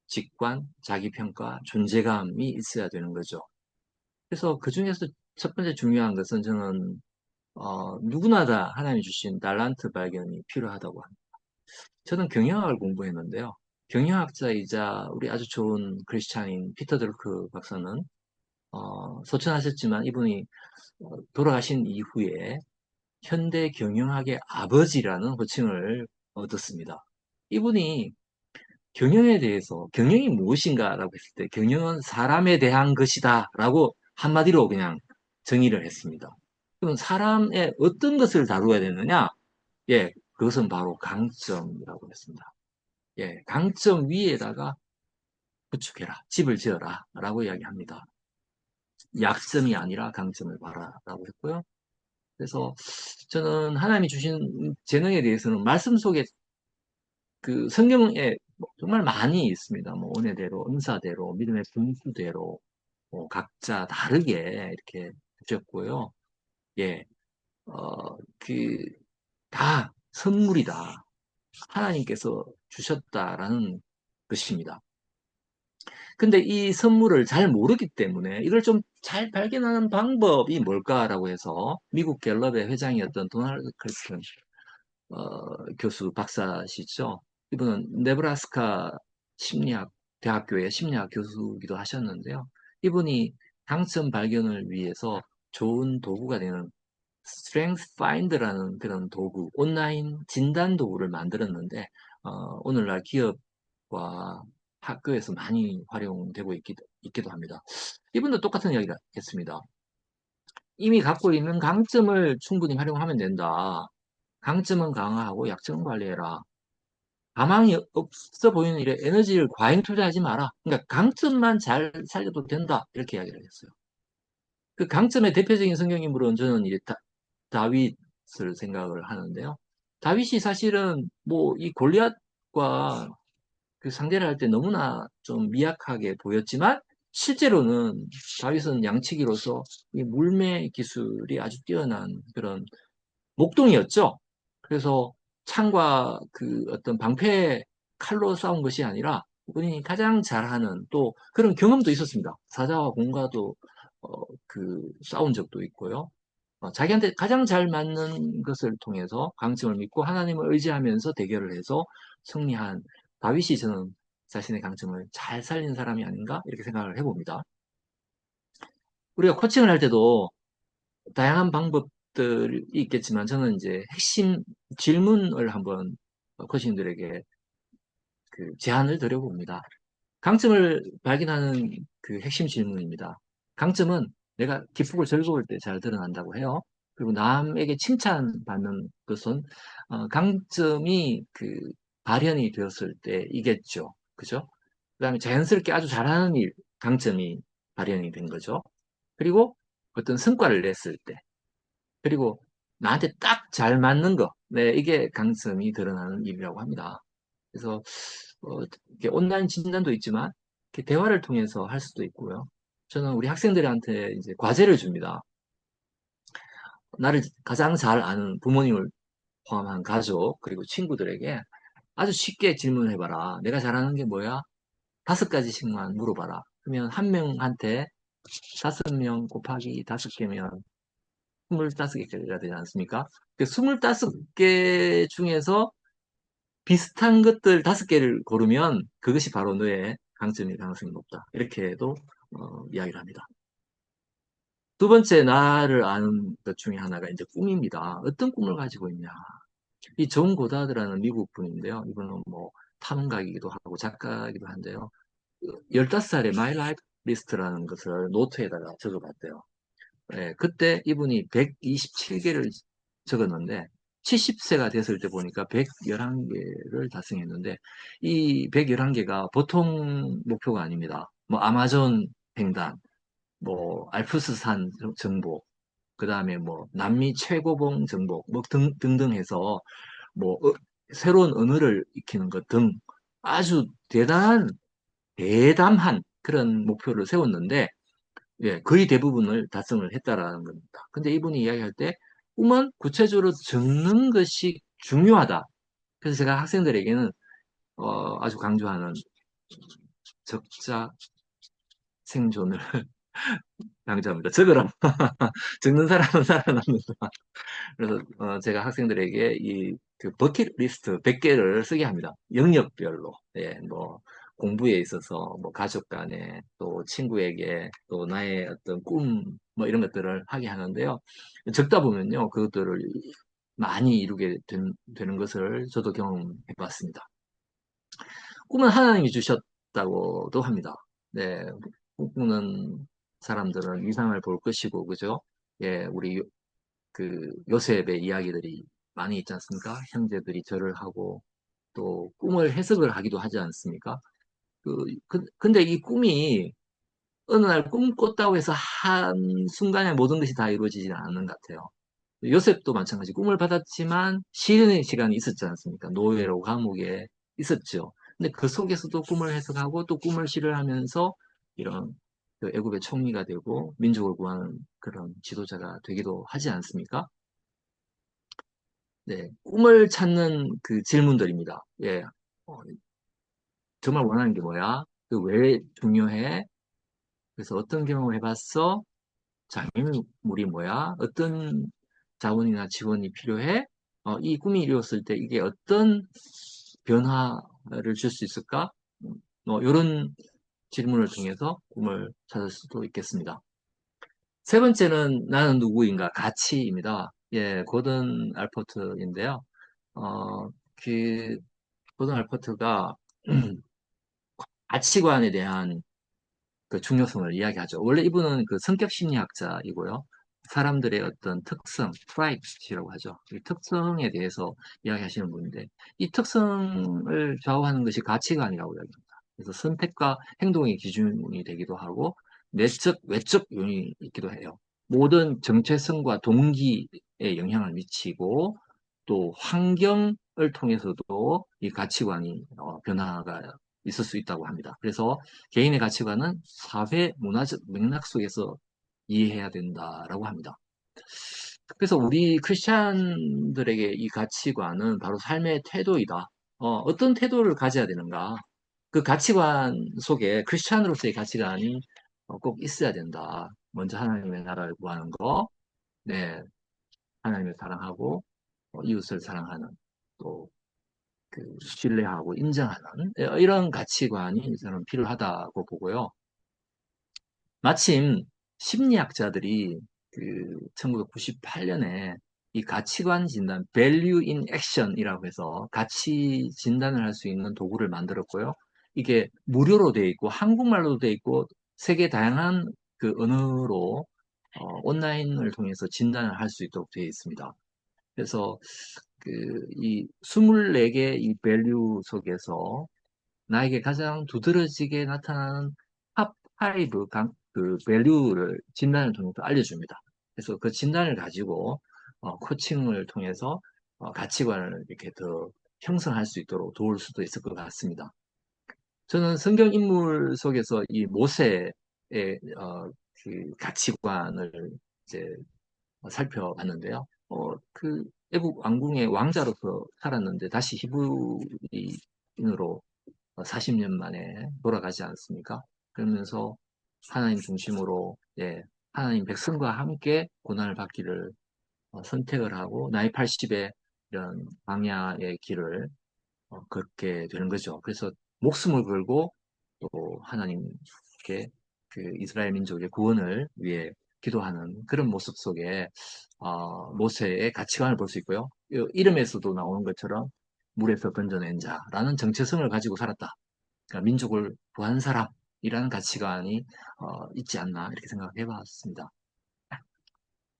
직관, 자기평가, 존재감이 있어야 되는 거죠. 그래서 그 중에서 첫 번째 중요한 것은 저는 누구나 다 하나님이 주신 달란트 발견이 필요하다고 합니다. 저는 경영학을 공부했는데요. 경영학자이자 우리 아주 좋은 크리스찬인 피터 드루크 박사는 소천하셨지만 이분이 돌아가신 이후에 현대 경영학의 아버지라는 호칭을 얻었습니다. 이분이 경영에 대해서 경영이 무엇인가라고 했을 때 경영은 사람에 대한 것이다 라고 한마디로 그냥 정의를 했습니다. 그럼 사람의 어떤 것을 다루어야 되느냐? 예, 그것은 바로 강점이라고 했습니다. 예, 강점 위에다가 구축해라, 집을 지어라 라고 이야기합니다. 약점이 아니라 강점을 봐라 라고 했고요. 그래서 저는 하나님이 주신 재능에 대해서는 말씀 속에 그 성경에 정말 많이 있습니다. 뭐 은혜대로, 은사대로, 믿음의 분수대로 각자 다르게 이렇게 주셨고요. 예, 그 다 선물이다. 하나님께서 주셨다라는 것입니다. 근데 이 선물을 잘 모르기 때문에 이걸 좀 잘 발견하는 방법이 뭘까라고 해서 미국 갤럽의 회장이었던 도널드 클슨 교수 박사시죠. 이분은 네브라스카 심리학 대학교의 심리학 교수기도 하셨는데요. 이분이 당첨 발견을 위해서 좋은 도구가 되는 Strength Finder라는 그런 도구, 온라인 진단 도구를 만들었는데 오늘날 기업과 학교에서 많이 활용되고 있기도 합니다. 이분도 똑같은 이야기를 했습니다. 이미 갖고 있는 강점을 충분히 활용하면 된다. 강점은 강화하고 약점은 관리해라. 가망이 없어 보이는 일에 에너지를 과잉 투자하지 마라. 그러니까 강점만 잘 살려도 된다. 이렇게 이야기를 했어요. 그 강점의 대표적인 성경인물은 저는 이제 다윗을 생각을 하는데요. 다윗이 사실은 뭐 이 골리앗과 그 상대를 할 때 너무나 좀 미약하게 보였지만 실제로는 다윗은 양치기로서 이 물매 기술이 아주 뛰어난 그런 목동이었죠. 그래서 창과 그 어떤 방패 칼로 싸운 것이 아니라 본인이 가장 잘하는 또 그런 경험도 있었습니다. 사자와 공과도 그 싸운 적도 있고요. 자기한테 가장 잘 맞는 것을 통해서 강점을 믿고 하나님을 의지하면서 대결을 해서 승리한 다윗이 저는 자신의 강점을 잘 살린 사람이 아닌가 이렇게 생각을 해봅니다. 우리가 코칭을 할 때도 다양한 방법들이 있겠지만 저는 이제 핵심 질문을 한번 코치님들에게 그 제안을 드려봅니다. 강점을 발견하는 그 핵심 질문입니다. 강점은 내가 기쁘고 즐거울 때 잘 드러난다고 해요. 그리고 남에게 칭찬받는 것은 강점이 그 발현이 되었을 때이겠죠. 그죠? 그다음에 자연스럽게 아주 잘하는 일, 강점이 발현이 된 거죠. 그리고 어떤 성과를 냈을 때, 그리고 나한테 딱 잘 맞는 거, 네, 이게 강점이 드러나는 일이라고 합니다. 그래서 이렇게 온라인 진단도 있지만 이렇게 대화를 통해서 할 수도 있고요. 저는 우리 학생들한테 이제 과제를 줍니다. 나를 가장 잘 아는 부모님을 포함한 가족 그리고 친구들에게 아주 쉽게 질문해봐라. 내가 잘하는 게 뭐야? 5가지씩만 물어봐라. 그러면 한 명한테 5명 곱하기 5개면 25개가 되지 않습니까? 그 25개 중에서 비슷한 것들 5개를 고르면 그것이 바로 너의 강점일 가능성이 높다. 이렇게도 이야기를 합니다. 두 번째 나를 아는 것 중에 하나가 이제 꿈입니다. 어떤 꿈을 가지고 있냐. 이 존 고다드라는 미국 분인데요. 이분은 뭐 탐험가이기도 하고 작가이기도 한데요. 15살에 My Life List라는 것을 노트에다가 적어봤대요. 예, 그때 이분이 127개를 적었는데 70세가 됐을 때 보니까 111개를 달성했는데 이 111개가 보통 목표가 아닙니다. 뭐 아마존 횡단, 뭐 알프스산 정복, 그 다음에 뭐 남미 최고봉 정복, 뭐 등등 해서 뭐 새로운 언어를 익히는 것 등 아주 대담한 그런 목표를 세웠는데 예, 거의 대부분을 달성을 했다라는 겁니다. 근데 이분이 이야기할 때 꿈은 구체적으로 적는 것이 중요하다. 그래서 제가 학생들에게는 아주 강조하는 적자 생존을 강조합니다. 적으라. 적는 사람은 살아남는다. 그래서 제가 학생들에게 이 그 버킷리스트 100개를 쓰게 합니다. 영역별로. 예, 뭐 공부에 있어서 뭐 가족 간에 또 친구에게 또 나의 어떤 꿈 뭐 이런 것들을 하게 하는데요. 적다 보면요. 그것들을 많이 이루게 되는 것을 저도 경험해 봤습니다. 꿈은 하나님이 주셨다고도 합니다. 네, 꿈꾸는 사람들은 이상을 볼 것이고, 그죠? 예, 우리 그 요셉의 이야기들이 많이 있지 않습니까? 형제들이 절을 하고 또 꿈을 해석을 하기도 하지 않습니까? 근데 이 꿈이 어느 날 꿈 꿨다고 해서 한순간에 모든 것이 다 이루어지지 않는 것 같아요. 요셉도 마찬가지 꿈을 받았지만 시련의 시간이 있었지 않습니까? 노예로 감옥에 있었죠. 근데 그 속에서도 꿈을 해석하고 또 꿈을 실현하면서 이런 그 애굽의 총리가 되고 민족을 구하는 그런 지도자가 되기도 하지 않습니까? 네, 꿈을 찾는 그 질문들입니다. 예, 어, 정말 원하는 게 뭐야? 그 왜 중요해? 그래서 어떤 경험을 해봤어? 장애물이 뭐야? 어떤 자원이나 지원이 필요해? 이 꿈이 이루었을 때 이게 어떤 변화를 줄 수 있을까? 이런 질문을 통해서 꿈을 찾을 수도 있겠습니다. 세 번째는 나는 누구인가? 가치입니다. 예, 고든 알포트인데요. 어, 그, 고든 알포트가 가치관에 대한 그 중요성을 이야기하죠. 원래 이분은 그 성격 심리학자이고요. 사람들의 어떤 특성, 트라이브라고 하죠. 이 특성에 대해서 이야기하시는 분인데, 이 특성을 좌우하는 것이 가치관이라고 이야기합니다. 그래서 선택과 행동의 기준이 되기도 하고, 내적, 외적 요인이 있기도 해요. 모든 정체성과 동기에 영향을 미치고, 또 환경을 통해서도 이 가치관이 변화가 있을 수 있다고 합니다. 그래서 개인의 가치관은 사회 문화적 맥락 속에서 이해해야 된다라고 합니다. 그래서 우리 크리스찬들에게 이 가치관은 바로 삶의 태도이다. 어떤 태도를 가져야 되는가? 그 가치관 속에 크리스찬으로서의 가치관이 꼭 있어야 된다. 먼저 하나님의 나라를 구하는 거, 네. 하나님을 사랑하고 이웃을 사랑하는 또 그 신뢰하고 인정하는 이런 가치관이 저는 필요하다고 보고요. 마침 심리학자들이 그 1998년에 이 가치관 진단, Value in Action이라고 해서 가치 진단을 할 수 있는 도구를 만들었고요. 이게 무료로 되어 있고 한국말로도 되어 있고 세계 다양한 그 언어로 온라인을 통해서 진단을 할 수 있도록 되어 있습니다. 그래서 그 이 24개 이 밸류 속에서 나에게 가장 두드러지게 나타나는 탑 5 그 밸류를 진단을 통해서 알려줍니다. 그래서 그 진단을 가지고 코칭을 통해서 가치관을 이렇게 더 형성할 수 있도록 도울 수도 있을 것 같습니다. 저는 성경 인물 속에서 이 모세의 그 가치관을 이제 살펴봤는데요. 그 애국 왕궁의 왕자로서 살았는데 다시 히브리인으로 40년 만에 돌아가지 않습니까? 그러면서 하나님 중심으로 예, 하나님 백성과 함께 고난을 받기를 선택을 하고 나이 80에 이런 광야의 길을 걷게 되는 거죠. 그래서 목숨을 걸고 또 하나님께 그 이스라엘 민족의 구원을 위해 기도하는 그런 모습 속에 모세의 가치관을 볼 수 있고요. 이름에서도 나오는 것처럼 물에서 건져낸 자라는 정체성을 가지고 살았다. 그러니까 민족을 구한 사람이라는 가치관이 있지 않나 이렇게 생각해 봤습니다.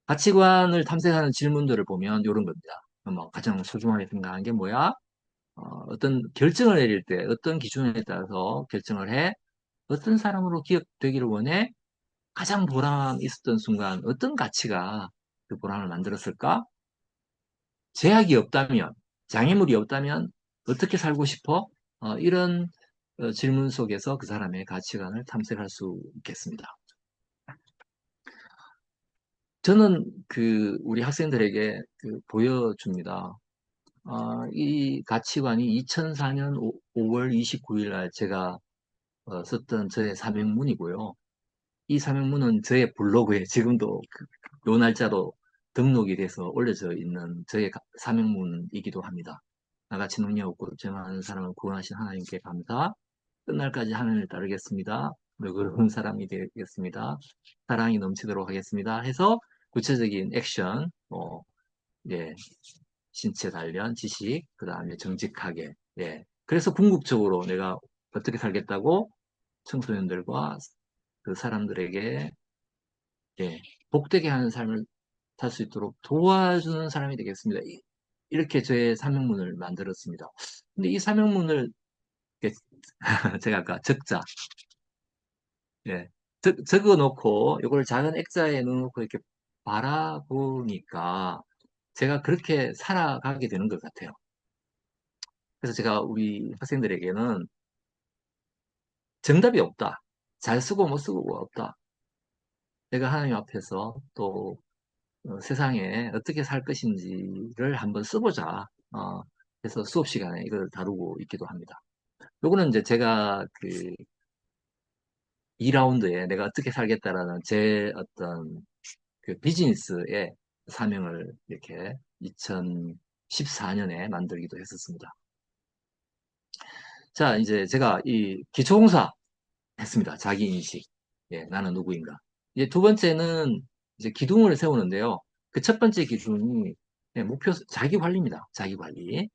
가치관을 탐색하는 질문들을 보면 이런 겁니다. 뭐 가장 소중하게 생각하는 게 뭐야? 어떤 결정을 내릴 때 어떤 기준에 따라서 결정을 해? 어떤 사람으로 기억되기를 원해? 가장 보람 있었던 순간 어떤 가치가 그 보람을 만들었을까? 제약이 없다면, 장애물이 없다면 어떻게 살고 싶어? 이런 질문 속에서 그 사람의 가치관을 탐색할 수 있겠습니다. 저는 그 우리 학생들에게 그 보여줍니다. 이 가치관이 2004년 5월 29일 날 제가 썼던 저의 사명문이고요. 이 사명문은 저의 블로그에 지금도 요 날짜로 등록이 돼서 올려져 있는 저의 사명문이기도 합니다. 나같이 능력 없고 죄많은 사람을 구원하신 하나님께 감사. 끝날까지 하나님을 따르겠습니다. 너그러운 사람이 되겠습니다. 사랑이 넘치도록 하겠습니다. 해서 구체적인 액션, 예, 신체 단련, 지식, 그 다음에 정직하게, 예. 그래서 궁극적으로 내가 어떻게 살겠다고 청소년들과 그 사람들에게 예, 복되게 하는 삶을 살 수 있도록 도와주는 사람이 되겠습니다. 이렇게 제 사명문을 만들었습니다. 근데 이 사명문을 제가 아까 적자, 예, 적어 놓고 이걸 작은 액자에 넣어놓고 이렇게 바라보니까 제가 그렇게 살아가게 되는 것 같아요. 그래서 제가 우리 학생들에게는 정답이 없다. 잘 쓰고 못 쓰고가 없다. 내가 하나님 앞에서 또 세상에 어떻게 살 것인지를 한번 써보자. 그래서 수업 시간에 이걸 다루고 있기도 합니다. 요거는 이제 제가 그 2라운드에 내가 어떻게 살겠다라는 제 어떤 그 비즈니스의 사명을 이렇게 2014년에 만들기도 했었습니다. 자, 이제 제가 이 기초공사 했습니다. 자기인식. 예, 나는 누구인가. 이제 두 번째는 이제 기둥을 세우는데요. 그 첫 번째 기둥이 예, 목표 자기 관리입니다. 자기 관리.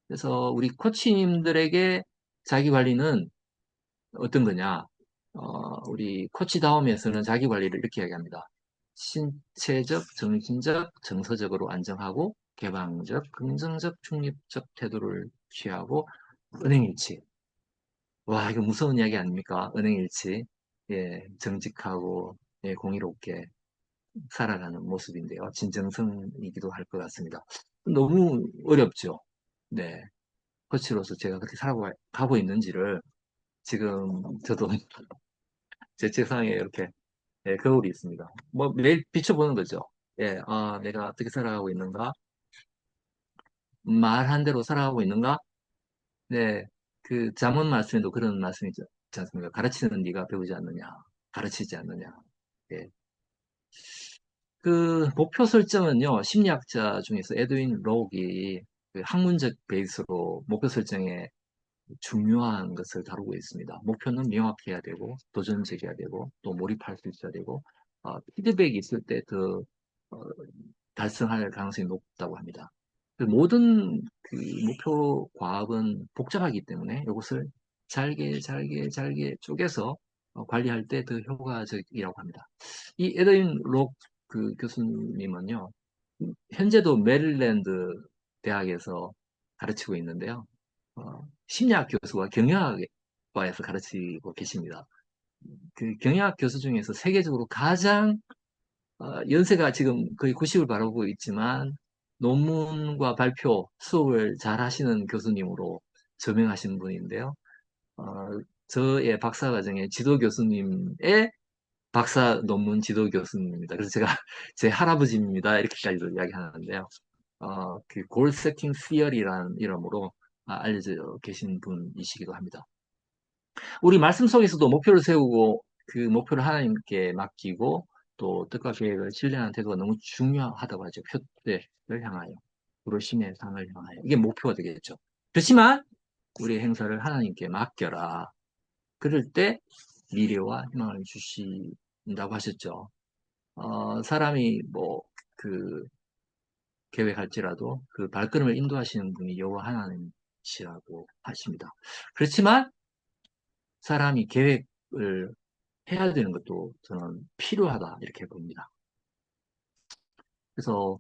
그래서 우리 코치님들에게 자기 관리는 어떤 거냐? 우리 코치다움에서는 자기 관리를 이렇게 이야기합니다. 신체적, 정신적, 정서적으로 안정하고 개방적, 긍정적, 중립적 태도를 취하고 은행일치. 와, 이거 무서운 이야기 아닙니까? 은행일치. 예, 정직하고 예, 공의롭게 살아가는 모습인데요. 진정성이기도 할 것 같습니다. 너무 어렵죠? 네. 코치로서 제가 그렇게 살아가고 있는지를 지금 저도 제 책상에 이렇게 예, 거울이 있습니다. 뭐 매일 비춰보는 거죠. 예, 내가 어떻게 살아가고 있는가? 말한 대로 살아가고 있는가? 네, 그 잠언 말씀에도 그런 말씀이 있지 않습니까? 가르치는 네가 배우지 않느냐? 가르치지 않느냐? 예. 그 목표 설정은요, 심리학자 중에서 에드윈 록이 그 학문적 베이스로 목표 설정에 중요한 것을 다루고 있습니다. 목표는 명확해야 되고, 도전적이어야 되고, 또 몰입할 수 있어야 되고, 피드백이 있을 때 더 달성할 가능성이 높다고 합니다. 그 모든 그 목표 과업은 복잡하기 때문에 이것을 잘게 쪼개서 관리할 때 더 효과적이라고 합니다. 이 에드윈 록 그 교수님은요, 현재도 메릴랜드 대학에서 가르치고 있는데요. 심리학 교수와 경영학과에서 가르치고 계십니다. 그 경영학 교수 중에서 세계적으로 가장 연세가 지금 거의 90을 바라보고 있지만 논문과 발표, 수업을 잘 하시는 교수님으로 저명하신 분인데요. 어, 저의 박사 과정의 지도 교수님의 박사 논문 지도 교수님입니다. 그래서 제가 제 할아버지입니다. 이렇게까지도 이야기하는데요. 그 골 세팅 시어리라는 이름으로 알려져 계신 분이시기도 합니다. 우리 말씀 속에서도 목표를 세우고 그 목표를 하나님께 맡기고 또 뜻과 계획을 실행하는 태도가 너무 중요하다고 하죠. 표대를 향하여, 부르심의 상을 향하여. 이게 목표가 되겠죠. 그렇지만 우리의 행사를 하나님께 맡겨라. 그럴 때 미래와 희망을 주신다고 하셨죠. 사람이 그 계획할지라도 그 발걸음을 인도하시는 분이 여호와 하나님이시라고 하십니다. 그렇지만 사람이 계획을 해야 되는 것도 저는 필요하다 이렇게 봅니다. 그래서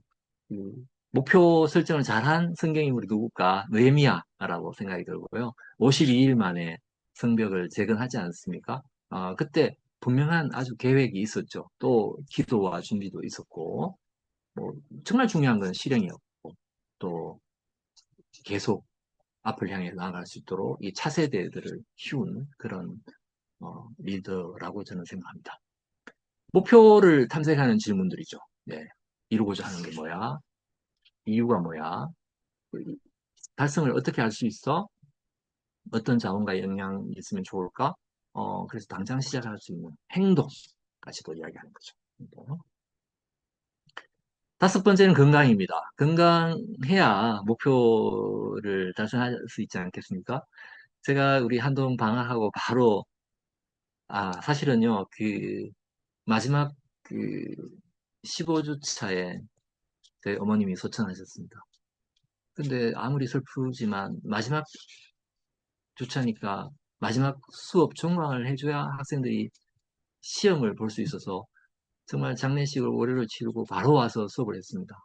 그 목표 설정을 잘한 성경 인물이 누굴까? 느헤미야라고 생각이 들고요. 52일 만에 성벽을 재건하지 않습니까? 그때 분명한 아주 계획이 있었죠. 또 기도와 준비도 있었고, 뭐 정말 중요한 건 실행이었고, 또 계속 앞을 향해 나아갈 수 있도록 이 차세대들을 키우는 그런 리더라고 저는 생각합니다. 목표를 탐색하는 질문들이죠. 네. 이루고자 하는 게 뭐야? 이유가 뭐야? 달성을 어떻게 할 수 있어? 어떤 자원과 역량이 있으면 좋을까? 그래서 당장 시작할 수 있는 행동까지도 이야기하는 거죠. 행동. 다섯 번째는 건강입니다. 건강해야 목표를 달성할 수 있지 않겠습니까? 제가 우리 한동 방학하고 바로, 사실은요, 그, 마지막 그 15주 차에 저희 어머님이 소천하셨습니다. 근데 아무리 슬프지만 마지막 주차니까 마지막 수업 종강을 해줘야 학생들이 시험을 볼 수 있어서 정말 장례식을 월요일을 치르고 바로 와서 수업을 했습니다.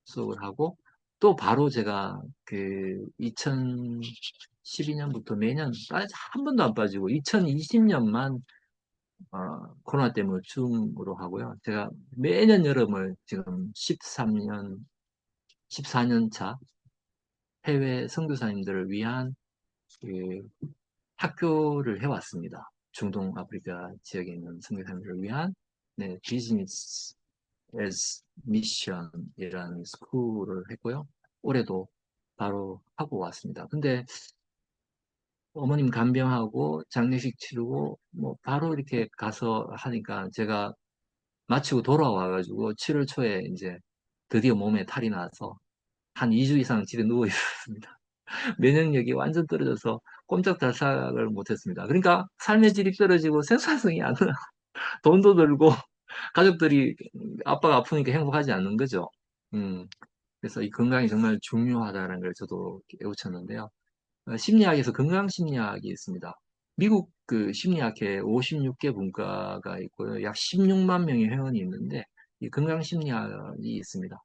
수업을 하고 또 바로 제가 그 2012년부터 매년 한 번도 안 빠지고 2020년만 코로나 때문에 줌으로 하고요. 제가 매년 여름을 지금 14년 차 해외 선교사님들을 위한 그 학교를 해왔습니다. 중동 아프리카 지역에 있는 선교사님들을 위한 비즈니스 as 미션이라는 스쿨을 했고요. 올해도 바로 하고 왔습니다. 근데 어머님 간병하고 장례식 치르고 뭐 바로 이렇게 가서 하니까 제가 마치고 돌아와가지고 7월 초에 이제 드디어 몸에 탈이 나서 한 2주 이상 집에 누워 있었습니다. 면역력이 완전 떨어져서 꼼짝달싹을 못했습니다. 그러니까 삶의 질이 떨어지고 생산성이 안 나. 돈도 들고 가족들이 아빠가 아프니까 행복하지 않는 거죠. 음, 그래서 이 건강이 정말 중요하다는 걸 저도 깨우쳤는데요. 심리학에서 건강 심리학이 있습니다. 미국 그 심리학회 56개 분과가 있고요. 약 16만 명의 회원이 있는데 이 건강 심리학이 있습니다.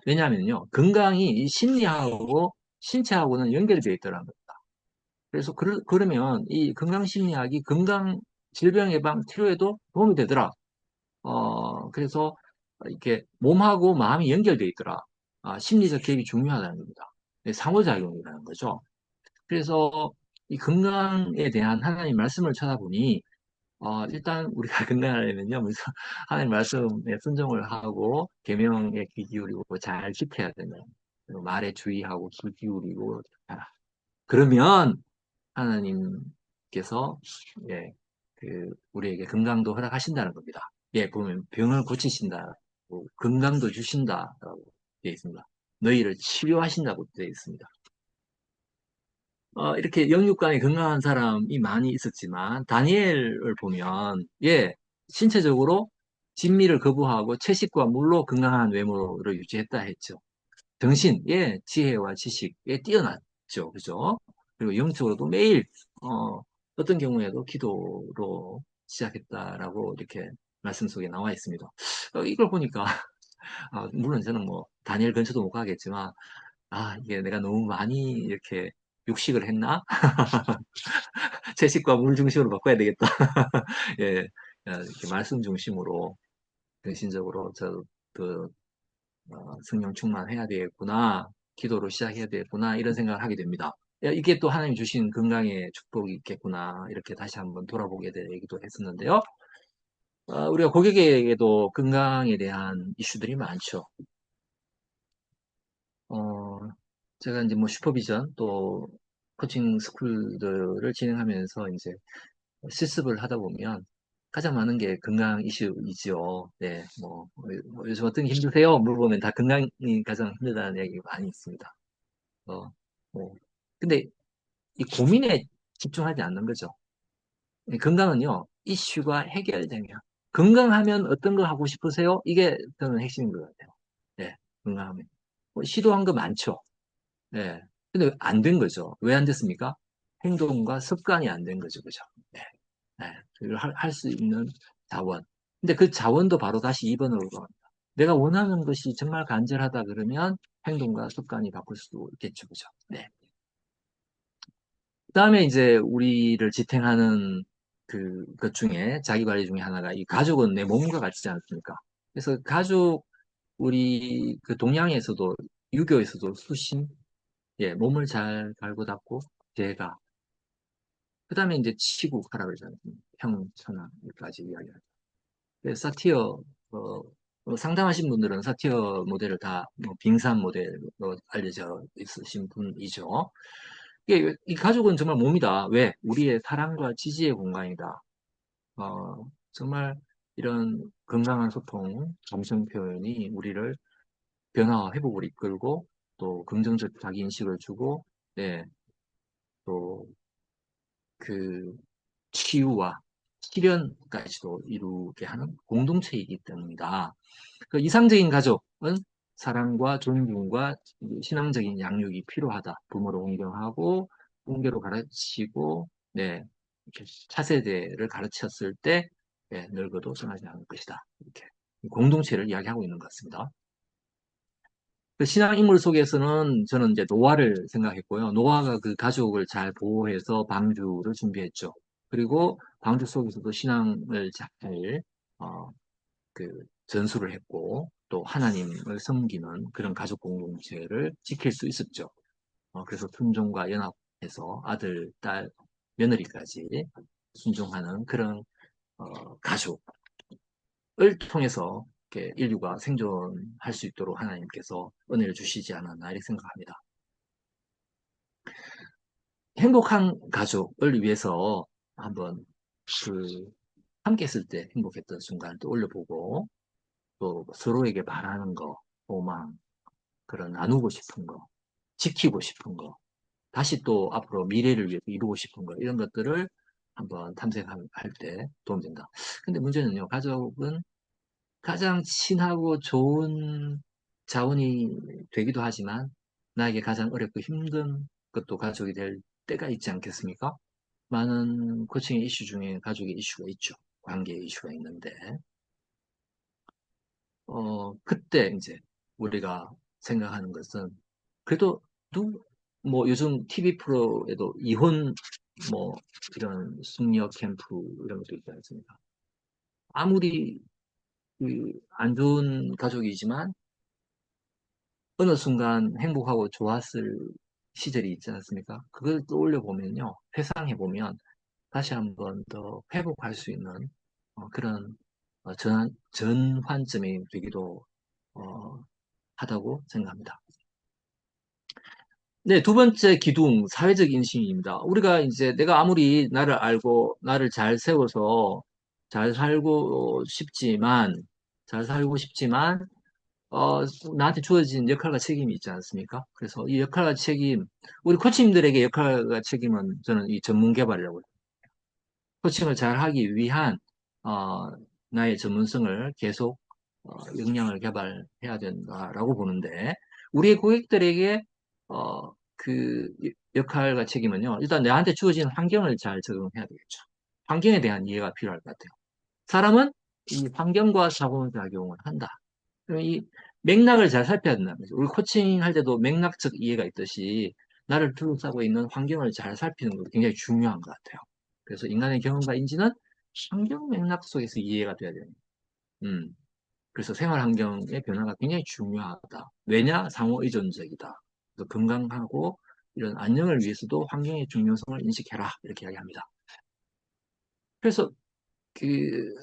왜냐하면요, 건강이 이 심리하고 신체하고는 연결되어 있더라는 겁니다. 그래서 그러면 이 건강 심리학이 건강 질병 예방 치료에도 도움이 되더라. 그래서 이렇게 몸하고 마음이 연결되어 있더라. 심리적 개입이 중요하다는 겁니다. 네, 상호작용이라는 거죠. 그래서 이 건강에 대한 하나님 말씀을 찾아보니 일단 우리가 건강하려면요, 먼저 하나님 말씀에 순종을 하고 계명에 귀 기울이고 잘 지켜야 된다. 그리고 말에 주의하고 귀 기울이고 그러면 하나님께서 예, 그 우리에게 건강도 허락하신다는 겁니다. 예, 보면 병을 고치신다, 건강도 주신다라고 되어 있습니다. 너희를 치료하신다고 되어 있습니다. 이렇게 영육간에 건강한 사람이 많이 있었지만, 다니엘을 보면, 예, 신체적으로 진미를 거부하고 채식과 물로 건강한 외모를 유지했다 했죠. 정신, 예, 지혜와 지식에 뛰어났죠. 그죠? 그리고 영적으로도 매일, 어떤 경우에도 기도로 시작했다라고 이렇게 말씀 속에 나와 있습니다. 이걸 보니까, 물론 저는 뭐, 다니엘 근처도 못 가겠지만, 이게 내가 너무 많이 이렇게 육식을 했나? 채식과 물 중심으로 바꿔야 되겠다. 예, 이렇게 말씀 중심으로, 정신적으로 그, 성령 충만해야 되겠구나. 기도로 시작해야 되겠구나. 이런 생각을 하게 됩니다. 야, 이게 또 하나님 주신 건강의 축복이 있겠구나. 이렇게 다시 한번 돌아보게 되기도 했었는데요. 우리가 고객에게도 건강에 대한 이슈들이 많죠. 어, 제가 이제 뭐 슈퍼비전 또 코칭 스쿨들을 진행하면서 이제 실습을 하다 보면 가장 많은 게 건강 이슈이죠. 네, 뭐 요즘 어떤 게 힘드세요? 물어보면 다 건강이 가장 힘들다는 얘기가 많이 있습니다. 어, 뭐. 근데 이 고민에 집중하지 않는 거죠. 이 건강은요, 이슈가 해결되면. 건강하면 어떤 거 하고 싶으세요? 이게 저는 핵심인 것 같아요. 네, 건강하면. 시도한 거 많죠. 네. 근데 안 된 거죠. 왜 안 됐습니까? 행동과 습관이 안 된 거죠. 그죠? 네. 네. 그걸 할 수 있는 자원. 근데 그 자원도 바로 다시 2번으로 돌아갑니다. 내가 원하는 것이 정말 간절하다 그러면 행동과 습관이 바꿀 수도 있겠죠. 그죠? 네. 그다음에 이제 우리를 지탱하는 것 중에 자기 관리 중에 하나가 이 가족은 내 몸과 같지 않습니까? 그래서 가족 우리 그 동양에서도 유교에서도 수신 예, 몸을 잘 갈고 닦고 제가 그다음에 이제 치국하라 그러잖아요. 평천하까지 이야기하죠. 그래서 사티어 상담하신 분들은 사티어 모델을 다뭐 빙산 모델로 알려져 있으신 분이죠. 이 가족은 정말 몸이다. 왜? 우리의 사랑과 지지의 공간이다. 정말 이런 건강한 소통, 감정 표현이 우리를 변화와 회복을 이끌고 또 긍정적 자기 인식을 주고 네, 또 그 치유와 실현까지도 이루게 하는 공동체이기 때문이다. 그 이상적인 가족은 사랑과 존중과 신앙적인 양육이 필요하다. 부모를 공경하고 훈계로 가르치고 네, 이렇게 차세대를 가르쳤을 때 네, 늙어도 성하지 않을 것이다. 이렇게 공동체를 이야기하고 있는 것 같습니다. 그 신앙 인물 속에서는 저는 이제 노아를 생각했고요. 노아가 그 가족을 잘 보호해서 방주를 준비했죠. 그리고 방주 속에서도 신앙을 잘, 어, 전수를 했고, 또 하나님을 섬기는 그런 가족 공동체를 지킬 수 있었죠. 그래서 순종과 연합해서 아들, 딸, 며느리까지 순종하는 그런, 가족을 통해서 이렇게 인류가 생존할 수 있도록 하나님께서 은혜를 주시지 않았나 이렇게 생각합니다. 행복한 가족을 위해서 한번 그 함께 있을 때 행복했던 순간을 또 올려보고 또 서로에게 바라는 거, 소망, 그런 나누고 싶은 거, 지키고 싶은 거, 다시 또 앞으로 미래를 위해서 이루고 싶은 거 이런 것들을 한번 탐색할 때 도움된다. 근데 문제는요, 가족은 가장 친하고 좋은 자원이 되기도 하지만 나에게 가장 어렵고 힘든 것도 가족이 될 때가 있지 않겠습니까? 많은 코칭의 이슈 중에 가족의 이슈가 있죠. 관계의 이슈가 있는데, 그때 이제 우리가 생각하는 것은 그래도 뭐 요즘 TV 프로에도 이혼 뭐 이런 숙녀 캠프 이런 것도 있지 않습니까? 아무리 그안 좋은 가족이지만 어느 순간 행복하고 좋았을 시절이 있지 않습니까? 그걸 떠올려 보면요. 회상해 보면 다시 한번 더 회복할 수 있는 그런 전환점이 되기도 어, 하다고 생각합니다. 네, 두 번째 기둥, 사회적 인식입니다. 우리가 이제 내가 아무리 나를 알고 나를 잘 세워서 잘 살고 싶지만, 잘 살고 싶지만, 어, 나한테 주어진 역할과 책임이 있지 않습니까? 그래서 이 역할과 책임, 우리 코치님들에게 역할과 책임은 저는 이 전문 개발이라고 해요. 코칭을 잘 하기 위한, 어, 나의 전문성을 계속, 역량을 개발해야 된다라고 보는데, 우리의 고객들에게, 그 역할과 책임은요, 일단 나한테 주어진 환경을 잘 적응해야 되겠죠. 환경에 대한 이해가 필요할 것 같아요. 사람은 이 환경과 상호작용을 한다. 그럼 이 맥락을 잘 살펴야 된다는 거죠. 우리 코칭 할 때도 맥락적 이해가 있듯이 나를 둘러싸고 있는 환경을 잘 살피는 것도 굉장히 중요한 것 같아요. 그래서 인간의 경험과 인지는 환경 맥락 속에서 이해가 돼야 돼요. 음. 그래서 생활 환경의 변화가 굉장히 중요하다. 왜냐? 상호 의존적이다. 그래서 건강하고 이런 안녕을 위해서도 환경의 중요성을 인식해라. 이렇게 이야기합니다. 그래서 그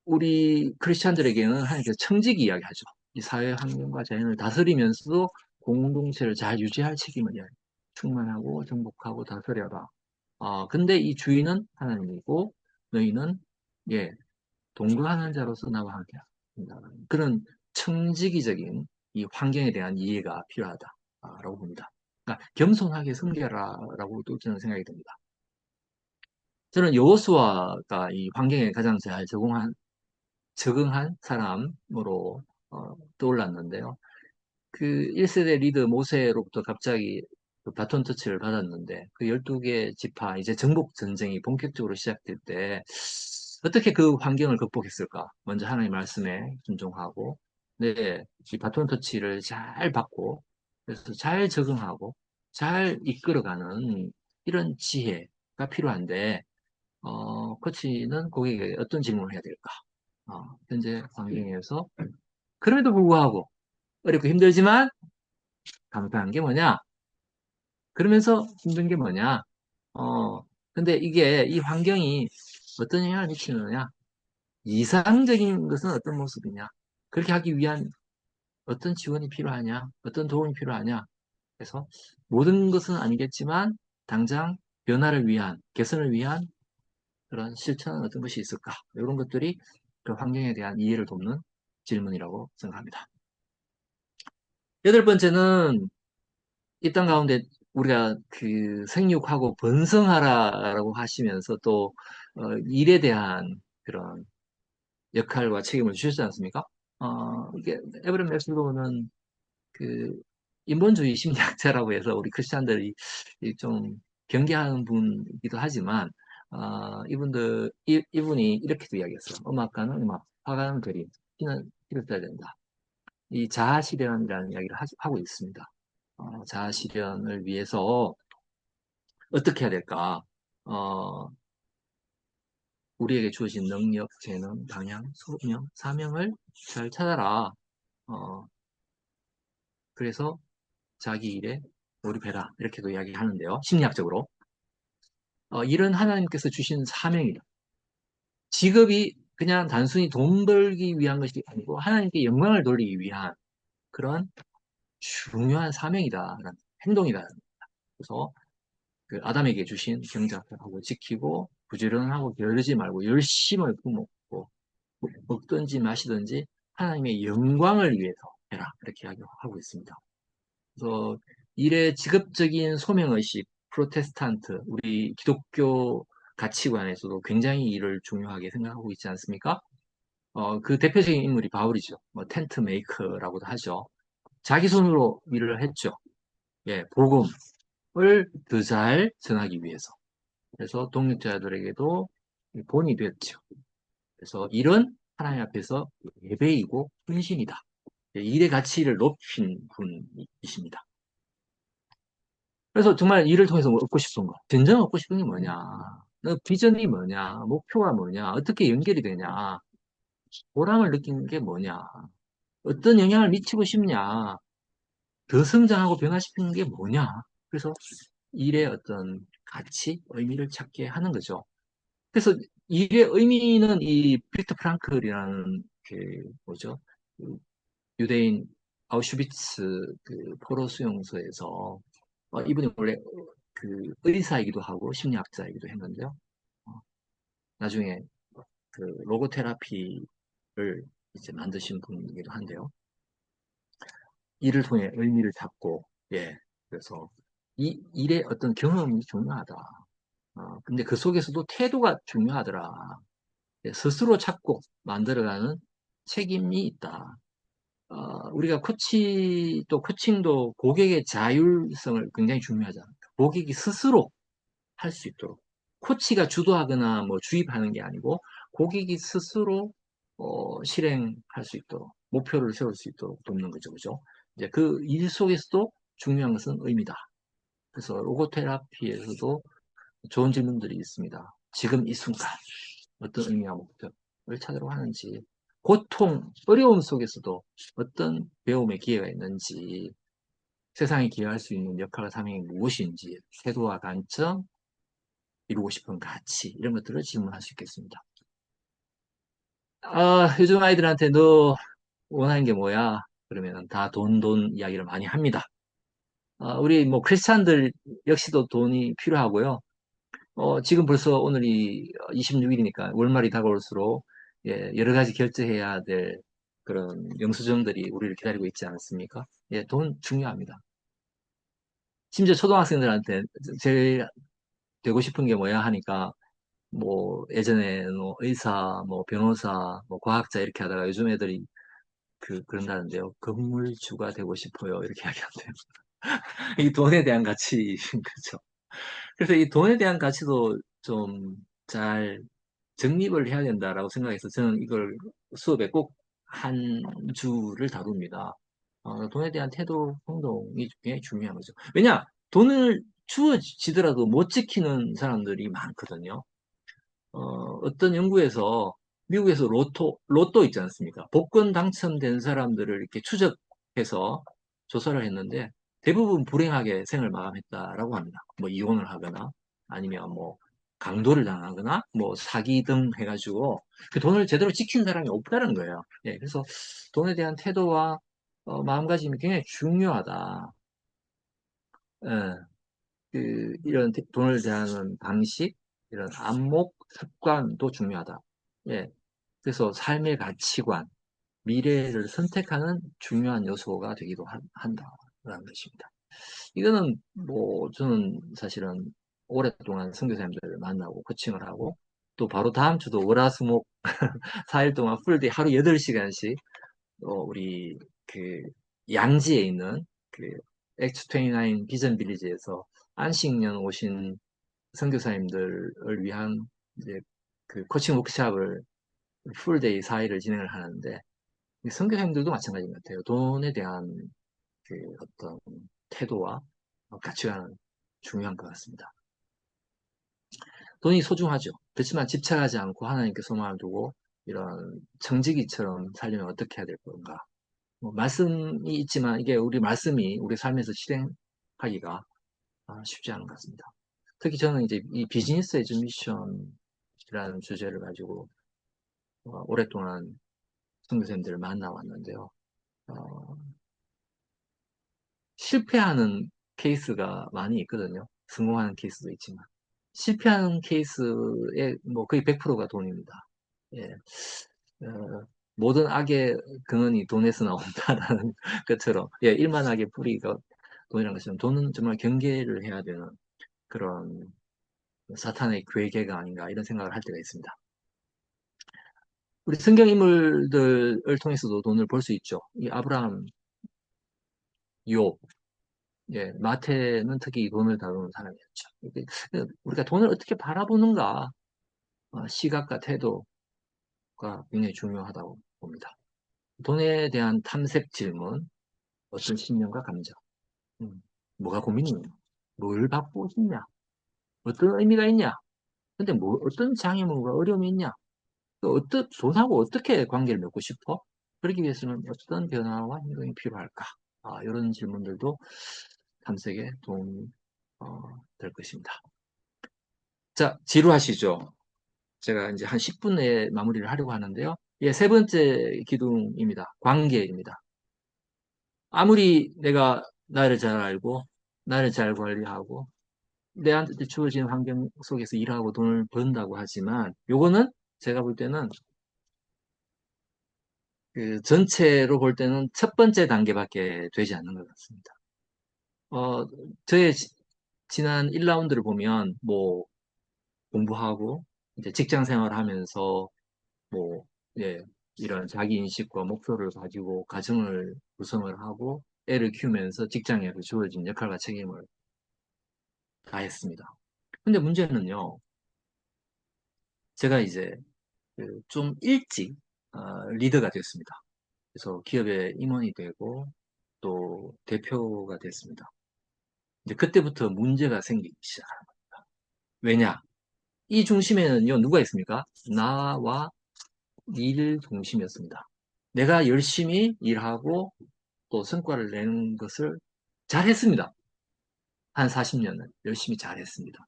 우리 크리스찬들에게는 하나님께서 청지기 이야기하죠. 이 사회 환경과 자연을 다스리면서도 공동체를 잘 유지할 책임을 져요. 충만하고 정복하고 다스려라. 근데 이 주인은 하나님이고 너희는 예 동거하는 자로서 나와 함께 한다. 그런 청지기적인 이 환경에 대한 이해가 필요하다라고 봅니다. 그러니까 겸손하게 섬겨라라고도 저는 생각이 듭니다. 저는 여호수아가 이 환경에 가장 잘 적응한 사람으로 떠올랐는데요. 그 1세대 리더 모세로부터 갑자기 그 바톤 터치를 받았는데 그 12개 지파 이제 정복 전쟁이 본격적으로 시작될 때 어떻게 그 환경을 극복했을까? 먼저 하나님 말씀에 순종하고 네, 이 바톤 터치를 잘 받고 그래서 잘 적응하고 잘 이끌어가는 이런 지혜가 필요한데 코치는 고객에게 어떤 질문을 해야 될까? 현재 환경에서 그럼에도 불구하고 어렵고 힘들지만 감사한 게 뭐냐? 그러면서 힘든 게 뭐냐? 어, 근데 이게 이 환경이 어떤 영향을 미치느냐? 이상적인 것은 어떤 모습이냐? 그렇게 하기 위한 어떤 지원이 필요하냐? 어떤 도움이 필요하냐? 그래서 모든 것은 아니겠지만 당장 변화를 위한, 개선을 위한 그런 실천은 어떤 것이 있을까? 이런 것들이 그 환경에 대한 이해를 돕는 질문이라고 생각합니다. 여덟 번째는 이 땅 가운데 우리가 그 생육하고 번성하라라고 하시면서 또 일에 대한 그런 역할과 책임을 주셨지 않습니까? 이게 에브런 맥스로는 그 인본주의 심리학자라고 해서 우리 크리스찬들이 좀 경계하는 분이기도 하지만 이분이 이렇게도 이야기했어요. 음악가는 음악, 화가는 그림, 시는 써야 된다. 이 자아 실현이라는 이야기를 하고 있습니다. 자아 실현을 위해서 어떻게 해야 될까? 어, 우리에게 주어진 능력, 재능, 방향, 소명, 사명을 잘 찾아라. 어, 그래서 자기 일에 몰입해라. 이렇게도 이야기하는데요. 심리학적으로. 일은 하나님께서 주신 사명이다. 직업이 그냥 단순히 돈 벌기 위한 것이 아니고 하나님께 영광을 돌리기 위한 그런 중요한 사명이다라는 행동이다. 그래서 그 아담에게 주신 경작하고 지키고 부지런하고 게으르지 말고 열심을 품었고 먹든지 마시든지 하나님의 영광을 위해서 해라 이렇게 하고 있습니다. 그래서 일의 직업적인 소명의식 프로테스탄트 우리 기독교 가치관에서도 굉장히 이를 중요하게 생각하고 있지 않습니까? 그 대표적인 인물이 바울이죠. 뭐 텐트 메이커라고도 하죠. 자기 손으로 일을 했죠. 예, 복음을 더 잘 전하기 위해서. 그래서 동역자들에게도 본이 됐죠. 그래서 일은 하나님 앞에서 예배이고 헌신이다. 일의 가치를 높인 분이십니다. 그래서 정말 일을 통해서 뭐 얻고 싶은 거, 진정 얻고 싶은 게 뭐냐? 너 비전이 뭐냐? 목표가 뭐냐? 어떻게 연결이 되냐? 보람을 느끼는 게 뭐냐? 어떤 영향을 미치고 싶냐? 더 성장하고 변화시키는 게 뭐냐? 그래서 일의 어떤 가치, 의미를 찾게 하는 거죠. 그래서 일의 의미는 이 빅터 프랑클이라는 그 뭐죠? 그 유대인 아우슈비츠 그 포로 수용소에서 이분이 원래 그 의사이기도 하고 심리학자이기도 했는데요. 어, 나중에 그 로고 테라피를 이제 만드신 분이기도 한데요. 일을 통해 의미를 찾고, 예. 그래서 이 일의 어떤 경험이 중요하다. 근데 그 속에서도 태도가 중요하더라. 예, 스스로 찾고 만들어가는 책임이 있다. 우리가 또 코칭도 고객의 자율성을 굉장히 중요하잖아요. 고객이 스스로 할 수 있도록. 코치가 주도하거나 뭐 주입하는 게 아니고 고객이 스스로 실행할 수 있도록 목표를 세울 수 있도록 돕는 거죠. 그죠? 이제 그 일 속에서도 중요한 것은 의미다. 그래서 로고 테라피에서도 좋은 질문들이 있습니다. 지금 이 순간 어떤 의미와 목적을 찾으러 하는지, 고통, 어려움 속에서도 어떤 배움의 기회가 있는지, 세상에 기여할 수 있는 역할과 사명이 무엇인지, 태도와 관점, 이루고 싶은 가치, 이런 것들을 질문할 수 있겠습니다. 요즘 아이들한테 너 원하는 게 뭐야? 그러면 다 돈 이야기를 많이 합니다. 우리 뭐 크리스찬들 역시도 돈이 필요하고요. 지금 벌써 오늘이 26일이니까 월말이 다가올수록 예, 여러 가지 결제해야 될 그런 영수증들이 우리를 기다리고 있지 않습니까? 예, 돈 중요합니다. 심지어 초등학생들한테 제일 되고 싶은 게 뭐야 하니까 뭐 예전에 뭐 의사, 뭐 변호사, 뭐 과학자 이렇게 하다가 요즘 애들이 그런다는데요. 건물주가 되고 싶어요. 이렇게 이야기한대요. 이 돈에 대한 가치인 거죠. 그래서 이 돈에 대한 가치도 좀 잘 정립을 해야 된다라고 생각해서 저는 이걸 수업에 꼭 한 주를 다룹니다. 돈에 대한 태도, 행동이 굉장히 중요한 거죠. 왜냐? 돈을 주어지더라도 못 지키는 사람들이 많거든요. 어떤 연구에서 미국에서 로또 있지 않습니까? 복권 당첨된 사람들을 이렇게 추적해서 조사를 했는데 대부분 불행하게 생을 마감했다라고 합니다. 뭐 이혼을 하거나 아니면 뭐 강도를 당하거나 뭐 사기 등 해가지고 그 돈을 제대로 지킨 사람이 없다는 거예요. 예, 그래서 돈에 대한 태도와 마음가짐이 굉장히 중요하다. 예, 이런 돈을 대하는 방식, 이런 안목, 습관도 중요하다. 예. 그래서 삶의 가치관, 미래를 선택하는 중요한 요소가 되기도 한다라는 것입니다. 이거는 뭐 저는 사실은 오랫동안 선교사님들을 만나고 코칭을 하고 또 바로 다음 주도 월화수목 4일 동안 풀데이 하루 8시간씩 우리 그 양지에 있는 그 X29 비전 빌리지에서 안식년 오신 선교사님들을 위한 이제 그 코칭 워크샵을 풀데이 4일을 진행을 하는데 선교사님들도 마찬가지인 것 같아요. 돈에 대한 그 어떤 태도와 가치관은 중요한 것 같습니다. 돈이 소중하죠. 그렇지만 집착하지 않고 하나님께 소망을 두고 이런 청지기처럼 살려면 어떻게 해야 될 건가? 뭐 말씀이 있지만 이게 우리 말씀이 우리 삶에서 실행하기가 쉽지 않은 것 같습니다. 특히 저는 이제 이 비즈니스 에듀 미션이라는 주제를 가지고 오랫동안 선교사님들을 만나왔는데요. 어, 실패하는 케이스가 많이 있거든요. 성공하는 케이스도 있지만. 실패하는 케이스의 뭐 거의 100%가 돈입니다. 예. 모든 악의 근원이 돈에서 나온다라는 것처럼, 예, 일만 악의 뿌리가 돈이라는 것처럼 돈은 정말 경계를 해야 되는 그런 사탄의 괴계가 아닌가 이런 생각을 할 때가 있습니다. 우리 성경 인물들을 통해서도 돈을 벌 수 있죠. 이 아브라함, 욥, 예, 마태는 특히 돈을 다루는 사람이었죠. 우리가 돈을 어떻게 바라보는가, 시각과 태도가 굉장히 중요하다고 봅니다. 돈에 대한 탐색 질문, 어떤 신념과 감정, 음, 뭐가 고민이냐, 뭘 받고 싶냐, 어떤 의미가 있냐, 근데 뭐, 어떤 장애물과 어려움이 있냐, 또 돈하고 어떻게 관계를 맺고 싶어? 그러기 위해서는 어떤 변화와 행동이 필요할까? 이런 질문들도 탐색에 도움이 될 것입니다. 자, 지루하시죠? 제가 이제 한 10분 내에 마무리를 하려고 하는데요. 예, 세 번째 기둥입니다. 관계입니다. 아무리 내가 나를 잘 알고, 나를 잘 관리하고, 내한테 주어진 환경 속에서 일하고 돈을 번다고 하지만, 요거는 제가 볼 때는 그 전체로 볼 때는 첫 번째 단계밖에 되지 않는 것 같습니다. 어, 저의 지난 1라운드를 보면 뭐 공부하고 이제 직장 생활하면서 뭐 예, 이런 자기 인식과 목표를 가지고 가정을 구성을 하고 애를 키우면서 직장에서 주어진 역할과 책임을 다했습니다. 근데 문제는요, 제가 이제 그좀 일찍 리더가 됐습니다. 그래서 기업의 임원이 되고 또 대표가 됐습니다. 이제 그때부터 문제가 생기기 시작합니다. 왜냐? 이 중심에는요, 누가 있습니까? 나와 일 중심이었습니다. 내가 열심히 일하고 또 성과를 내는 것을 잘했습니다. 한 40년을 열심히 잘했습니다.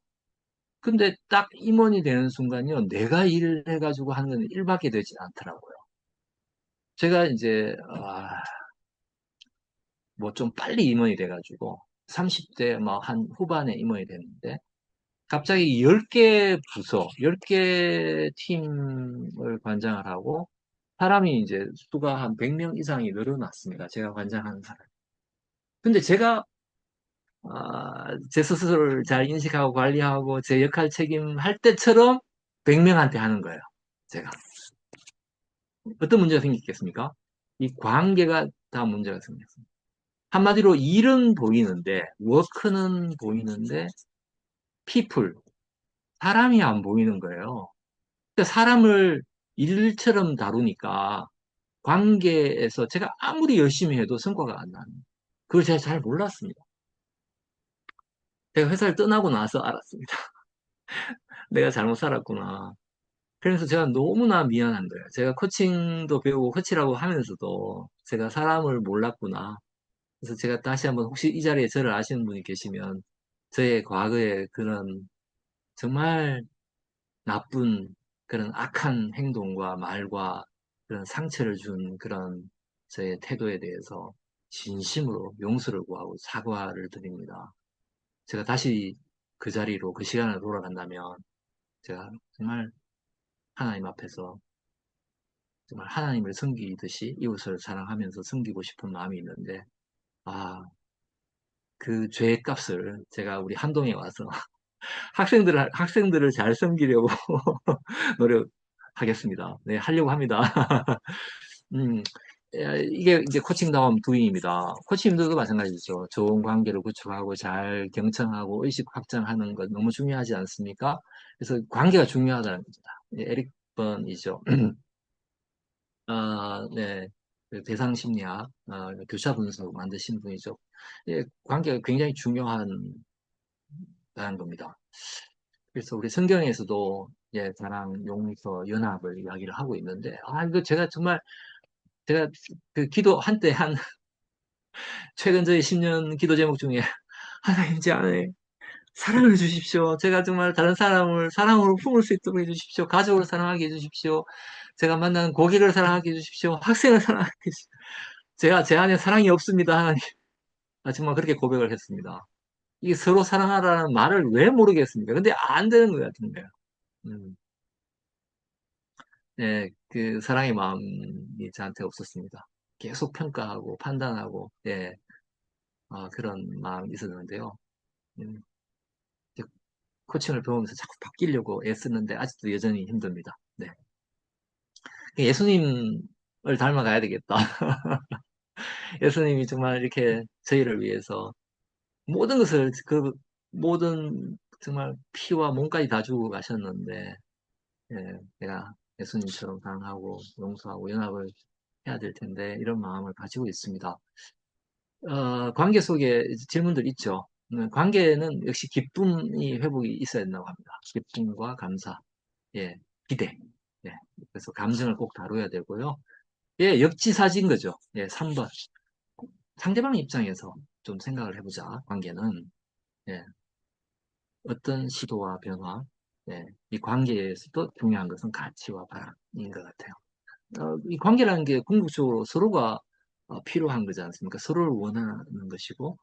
근데 딱 임원이 되는 순간요, 내가 일을 해가지고 하는 건 일밖에 되지 않더라고요. 제가 이제, 뭐 좀 빨리 임원이 돼가지고, 30대 뭐 한 후반에 임원이 됐는데, 갑자기 10개 부서, 10개 팀을 관장을 하고, 사람이 이제 수가 한 100명 이상이 늘어났습니다. 제가 관장하는 사람. 근데 제가 제 스스로를 잘 인식하고 관리하고 제 역할 책임할 때처럼 100명한테 하는 거예요. 제가. 어떤 문제가 생겼겠습니까? 이 관계가 다 문제가 생겼습니다. 한마디로 일은 보이는데, 워크는 보이는데, people, 사람이 안 보이는 거예요. 그러니까 사람을 일처럼 다루니까 관계에서 제가 아무리 열심히 해도 성과가 안 나는. 그걸 제가 잘 몰랐습니다. 제가 회사를 떠나고 나서 알았습니다. 내가 잘못 살았구나. 그래서 제가 너무나 미안한 거예요. 제가 코칭도 배우고 코치라고 하면서도 제가 사람을 몰랐구나. 그래서 제가 다시 한번 혹시 이 자리에 저를 아시는 분이 계시면 저의 과거의 그런 정말 나쁜 그런 악한 행동과 말과 그런 상처를 준 그런 저의 태도에 대해서 진심으로 용서를 구하고 사과를 드립니다. 제가 다시 그 자리로 그 시간을 돌아간다면 제가 정말 하나님 앞에서 정말 하나님을 섬기듯이 이웃을 사랑하면서 섬기고 싶은 마음이 있는데, 아, 그 죄의 값을 제가 우리 한동에 와서 학생들을 잘 섬기려고 노력하겠습니다. 네, 하려고 합니다. 음, 이게 이제 코칭 다음 도잉입니다. 코칭도 마찬가지죠. 좋은 관계를 구축하고 잘 경청하고 의식 확장하는 것 너무 중요하지 않습니까? 그래서 관계가 중요하다는 겁니다. 예, 에릭 번이죠. 네. 그 대상 심리학, 교차 분석 만드신 분이죠. 예, 관계가 굉장히 중요하다는 겁니다. 그래서 우리 성경에서도 예, 사랑, 용서, 연합을 이야기를 하고 있는데, 이거 제가 정말, 제가 그 기도 한때 최근 저희 10년 기도 제목 중에, 하나님 제 안에 사랑을 주십시오. 제가 정말 다른 사람을 사랑으로 품을 수 있도록 해주십시오. 가족을 사랑하게 해주십시오. 제가 만나는 고객을 사랑하게 해주십시오. 학생을 사랑하게 해주십시오. 제가 제 안에 사랑이 없습니다. 하나님. 정말 그렇게 고백을 했습니다. 이게 서로 사랑하라는 말을 왜 모르겠습니까? 근데 안 되는 것 같은 거예요. 음, 예, 그 사랑의 마음이 저한테 없었습니다. 계속 평가하고 판단하고, 예, 그런 마음이 있었는데요. 음, 이제 코칭을 배우면서 자꾸 바뀌려고 애쓰는데 아직도 여전히 힘듭니다. 네. 예수님을 닮아가야 되겠다. 예수님이 정말 이렇게 저희를 위해서 모든 것을 그 모든 정말 피와 몸까지 다 주고 가셨는데 내가 예수님처럼 사랑하고 용서하고 연합을 해야 될 텐데 이런 마음을 가지고 있습니다. 관계 속에 질문들 있죠. 관계는 역시 기쁨이 회복이 있어야 된다고 합니다. 기쁨과 감사, 예, 기대. 예, 그래서 감정을 꼭 다뤄야 되고요. 예, 역지사지인 거죠. 예, 3번. 상대방 입장에서 좀 생각을 해보자. 관계는. 예, 어떤 시도와 변화, 예, 이 관계에서도 중요한 것은 가치와 바람인 것 같아요. 이 관계라는 게 궁극적으로 서로가 필요한 거지 않습니까? 서로를 원하는 것이고,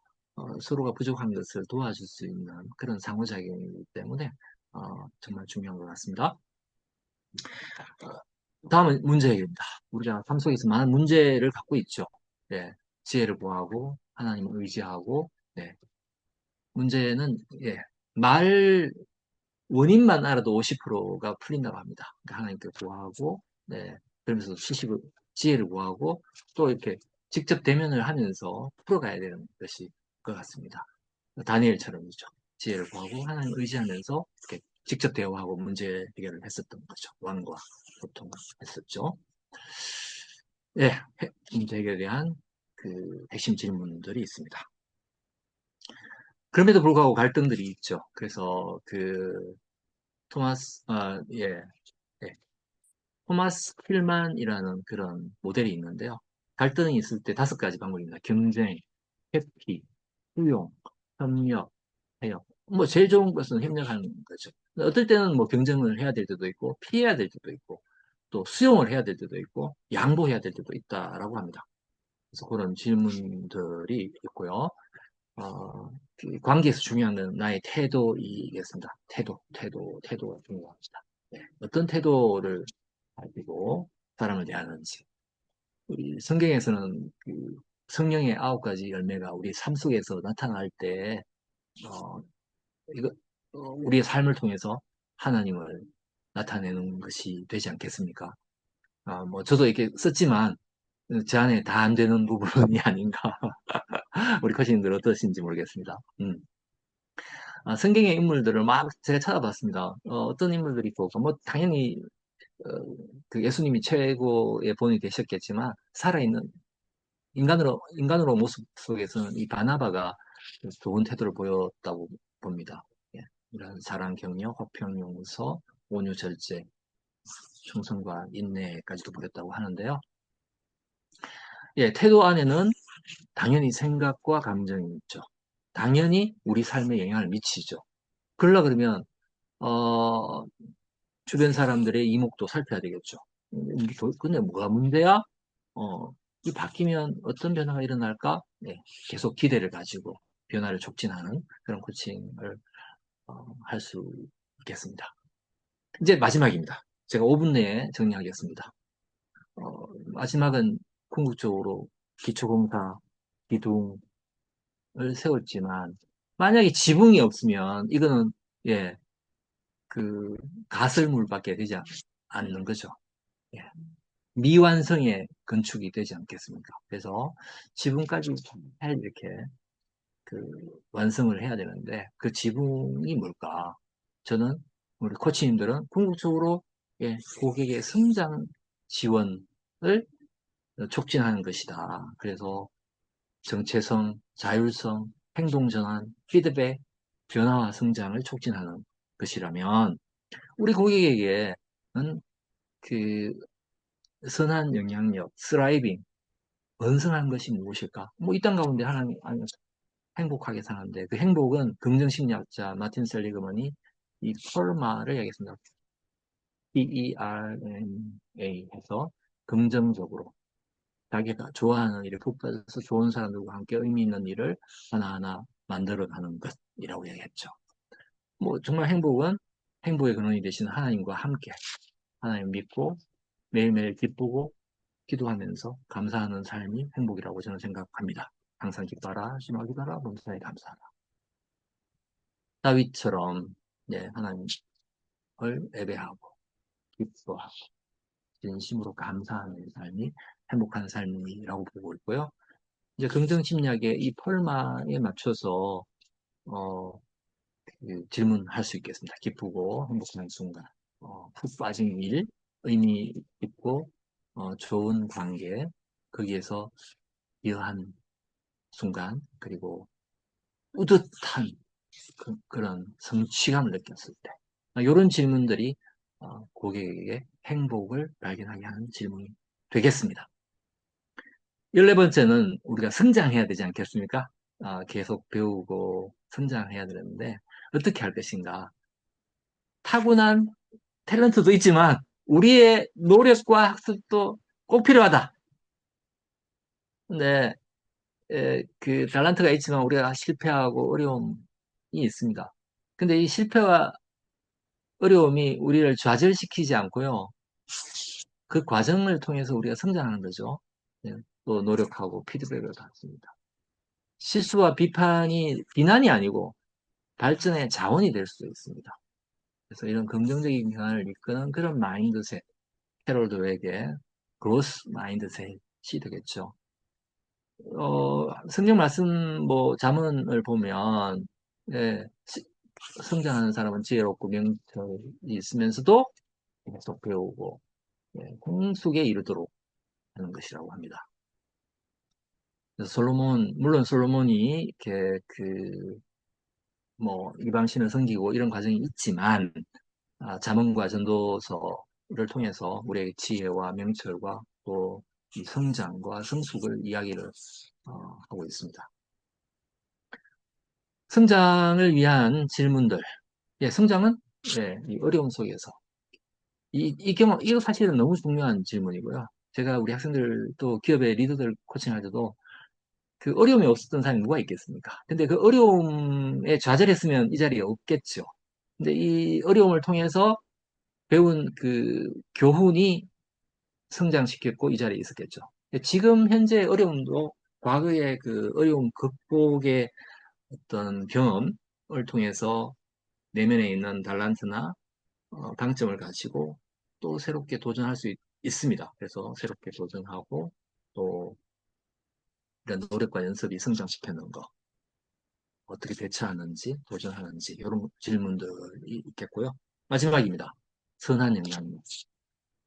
서로가 부족한 것을 도와줄 수 있는 그런 상호작용이기 때문에, 정말 중요한 것 같습니다. 다음은 문제 해결입니다. 우리가 삶 속에서 많은 문제를 갖고 있죠. 예, 지혜를 구하고 하나님을 의지하고, 네, 문제는 예, 말 원인만 알아도 50%가 풀린다고 합니다. 그러니까 하나님께 구하고, 네, 그러면서 수식을 지혜를 구하고 또 이렇게 직접 대면을 하면서 풀어가야 되는 것이 것 같습니다. 다니엘처럼이죠. 지혜를 구하고 하나님 의지하면서 이렇게 직접 대화하고 문제 해결을 했었던 거죠. 왕과 보통 했었죠. 예, 문제 해결에 대한 그 핵심 질문들이 있습니다. 그럼에도 불구하고 갈등들이 있죠. 그래서 그 예, 예. 토마스 킬만이라는 그런 모델이 있는데요. 갈등이 있을 때 다섯 가지 방법입니다. 경쟁, 회피, 수용, 협력, 해요. 뭐 제일 좋은 것은 협력하는 거죠. 어떨 때는 뭐 경쟁을 해야 될 때도 있고 피해야 될 때도 있고 또 수용을 해야 될 때도 있고 양보해야 될 때도 있다라고 합니다. 그래서 그런 질문들이 있고요. 그 관계에서 중요한 건 나의 태도이겠습니다. 태도가 중요합니다. 네, 어떤 태도를 가지고 사람을 대하는지. 우리 성경에서는 그 성령의 아홉 가지 열매가 우리 삶 속에서 나타날 때, 어, 이거, 우리의 삶을 통해서 하나님을 나타내는 것이 되지 않겠습니까? 뭐, 저도 이렇게 썼지만, 제 안에 다 안 되는 부분이 아닌가. 우리 커시님들 어떠신지 모르겠습니다. 성경의 인물들을 막 제가 찾아봤습니다. 떤 인물들이 있고, 뭐, 당연히, 어, 그 예수님이 최고의 본이 되셨겠지만, 살아있는 인간으로 모습 속에서는 이 바나바가 좋은 태도를 보였다고 봅니다. 예, 이런 사랑, 격려, 화평, 용서, 온유, 절제, 충성과 인내까지도 보였다고 하는데요. 예, 태도 안에는 당연히 생각과 감정이 있죠. 당연히 우리 삶에 영향을 미치죠. 그러려 그러면 어, 주변 사람들의 이목도 살펴야 되겠죠. 근데 뭐가 문제야? 이 바뀌면 어떤 변화가 일어날까? 네, 계속 기대를 가지고 변화를 촉진하는 그런 코칭을 할 수 있겠습니다. 이제 마지막입니다. 제가 5분 내에 정리하겠습니다. 마지막은 궁극적으로 기초공사 기둥을 세웠지만 만약에 지붕이 없으면 이거는 예, 그 가설물밖에 되지 않는 거죠. 예, 미완성의 건축이 되지 않겠습니까? 그래서 지붕까지 잘 이렇게 그 완성을 해야 되는데 그 지붕이 뭘까? 저는 우리 코치님들은 궁극적으로 예, 고객의 성장 지원을 촉진하는 것이다. 그래서 정체성, 자율성, 행동 전환, 피드백, 변화와 성장을 촉진하는 것이라면 우리 고객에게는 그 선한 영향력, 스라이빙, 번성한 것이 무엇일까? 뭐 이 땅 가운데 하나님 안에서 행복하게 사는데 그 행복은 긍정심리학자 마틴 셀리그먼이 이 펄마를 얘기했습니다. PERMA 해서 긍정적으로 자기가 좋아하는 일에 푹 빠져서 좋은 사람들과 함께 의미 있는 일을 하나하나 만들어가는 것이라고 얘기했죠. 뭐 정말 행복은 행복의 근원이 되신 하나님과 함께 하나님 믿고 매일매일 기쁘고 기도하면서 감사하는 삶이 행복이라고 저는 생각합니다. 항상 기뻐하라, 심하게 기도하라, 범사에 감사하라. 다윗처럼 예, 하나님을 예배하고 기뻐하고 진심으로 감사하는 삶이 행복한 삶이라고 보고 있고요. 이제 긍정심리학의 이 폴마에 맞춰서 어, 그 질문할 수 있겠습니다. 기쁘고 행복한 순간, 푹 빠진 일, 의미 있고 좋은 관계, 거기에서 기여한 순간, 그리고 뿌듯한 그런 성취감을 느꼈을 때, 이런 질문들이 고객에게 행복을 발견하게 하는 질문이 되겠습니다. 14번째는 우리가 성장해야 되지 않겠습니까? 계속 배우고 성장해야 되는데 어떻게 할 것인가? 타고난 탤런트도 있지만 우리의 노력과 학습도 꼭 필요하다. 근데 그 탤런트가 있지만 우리가 실패하고 어려움이 있습니다. 근데 이 실패와 어려움이 우리를 좌절시키지 않고요. 그 과정을 통해서 우리가 성장하는 거죠. 예, 또 노력하고 피드백을 받습니다. 실수와 비난이 아니고 발전의 자원이 될 수도 있습니다. 그래서 이런 긍정적인 변화를 이끄는 그런 마인드셋, 캐롤 드웨이의 그로스 마인드셋이 되겠죠. 성경 말씀, 자문을 보면, 예, 성장하는 사람은 지혜롭고 명철이 있으면서도 계속 배우고, 예, 공숙에 이르도록 하는 것이라고 합니다. 그래서 물론 솔로몬이 이렇게 이방신을 섬기고 이런 과정이 있지만, 잠언과 전도서를 통해서 우리에게 지혜와 명철과 또 이 성장과 성숙을 이야기를 하고 있습니다. 성장을 위한 질문들. 예, 성장은 예, 이 어려움 속에서 이거 사실은 너무 중요한 질문이고요. 제가 우리 학생들 또 기업의 리더들 코칭할 때도 그 어려움이 없었던 사람이 누가 있겠습니까? 근데 그 어려움에 좌절했으면 이 자리에 없겠죠. 근데 이 어려움을 통해서 배운 그 교훈이 성장시켰고 이 자리에 있었겠죠. 지금 현재 어려움도 과거의 그 어려움 극복의 어떤 경험을 통해서 내면에 있는 달란트나 강점을 가지고 또 새롭게 도전할 수 있습니다. 그래서 새롭게 도전하고 또 이런 노력과 연습이 성장시키는 거 어떻게 대처하는지 도전하는지 이런 질문들이 있겠고요. 마지막입니다. 선한 영향력.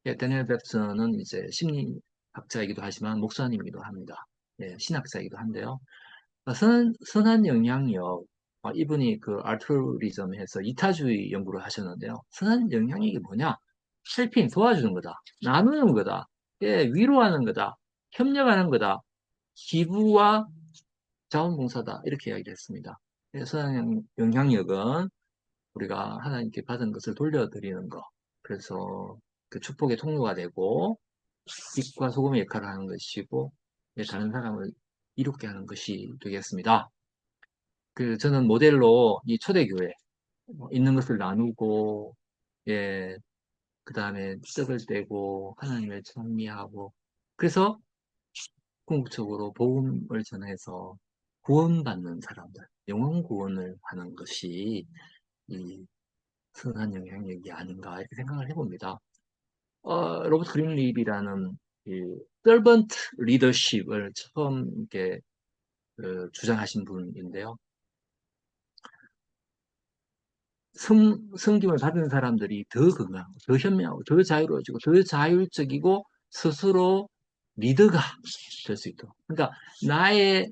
예, 데니엘 뱁슨은 이제 심리학자이기도 하지만 목사님이기도 합니다. 예, 신학자이기도 한데요. 선한 영향력, 이분이 그 알트루리즘에서 이타주의 연구를 하셨는데요. 선한 영향력이 뭐냐? 헬핑, 도와주는 거다. 나누는 거다. 예, 위로하는 거다. 협력하는 거다. 기부와 자원봉사다. 이렇게 이야기를 했습니다. 예, 선한 영향력은 우리가 하나님께 받은 것을 돌려드리는 것. 그래서 그 축복의 통로가 되고, 빛과 소금의 역할을 하는 것이고, 예, 다른 사람을 이롭게 하는 것이 되겠습니다. 저는 모델로 이 초대교회, 있는 것을 나누고, 예, 그 다음에 떡을 떼고, 하나님을 찬미하고, 그래서 궁극적으로 복음을 전해서 구원받는 사람들, 영혼 구원을 하는 것이 이 선한 영향력이 아닌가 이렇게 생각을 해봅니다. 로버트 그린립이라는 이 servant leadership을 처음 이렇게 주장하신 분인데요. 섬김을 받은 사람들이 더 건강하고, 더 현명하고, 더 자유로워지고, 더 자율적이고, 스스로 리더가 될 수 있도록. 그러니까, 나의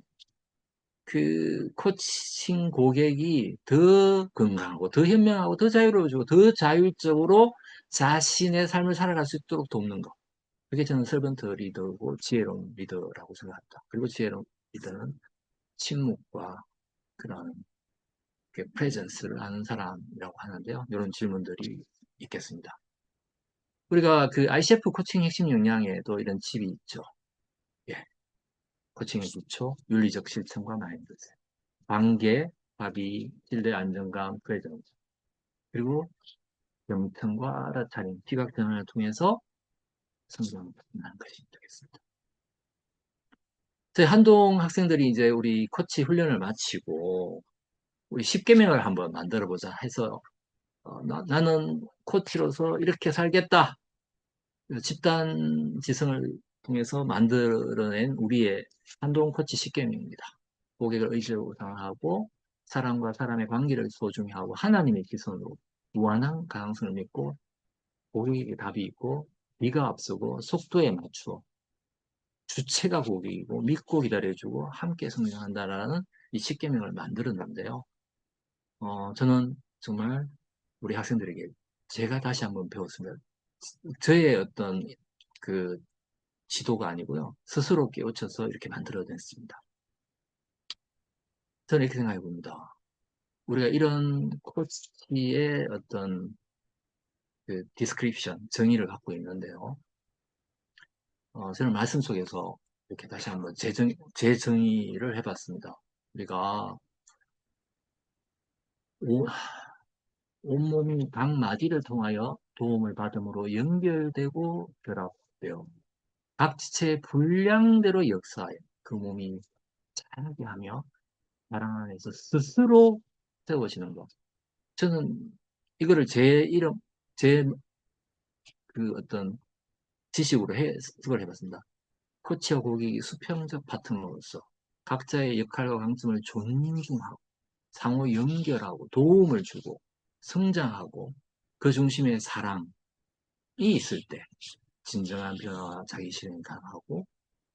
그 코칭 고객이 더 건강하고, 더 현명하고, 더 자유로워지고, 더 자율적으로 자신의 삶을 살아갈 수 있도록 돕는 것. 그게 저는 설번트 리더고 지혜로운 리더라고 생각합니다. 그리고 지혜로운 리더는 침묵과 그런 프레젠스를 아는 사람이라고 하는데요. 이런 질문들이 있겠습니다. 우리가 그 ICF 코칭 핵심 역량에도 이런 칩이 있죠. 예. 코칭의 기초, 윤리적 실천과 마인드셋, 관계, 합의, 신뢰, 안정감, 프레젠스, 그리고 경청과 알아차림, 시각 전환을 통해서 성장하는 것이 되겠습니다. 저희 한동 학생들이 이제 우리 코치 훈련을 마치고 우리 10계명을 한번 만들어 보자 해서 나는 코치로서 이렇게 살겠다. 집단 지성을 통해서 만들어낸 우리의 한동 코치 10계명입니다. 고객을 의지로 당하고 사람과 사람의 관계를 소중히 하고 하나님의 기선으로 무한한 가능성을 믿고 고객에게 답이 있고 네가 앞서고 속도에 맞추어 주체가 고객이고 믿고 기다려주고 함께 성장한다라는 이 10계명을 만들었는데요. 저는 정말 우리 학생들에게 제가 다시 한번 배웠으면 저의 어떤 그 지도가 아니고요. 스스로 깨우쳐서 이렇게 만들어냈습니다. 저는 이렇게 생각해 봅니다. 우리가 이런 코치의 어떤 그 디스크립션, 정의를 갖고 있는데요. 저는 말씀 속에서 이렇게 다시 한번 재정의를 해봤습니다. 우리가 온몸이 각 마디를 통하여 도움을 받음으로 연결되고 결합되어 각 지체의 분량대로 역사하여 그 몸이 자라게 하며 나랑 안에서 스스로 세워지는 것. 저는 이거를 제 이름, 제 그 어떤 지식으로 해석을 해봤습니다. 코치와 고객이 수평적 파트너로서 각자의 역할과 강점을 존중하고 상호 연결하고 도움을 주고 성장하고 그 중심에 사랑이 있을 때 진정한 변화와 자기 실현이 가능하고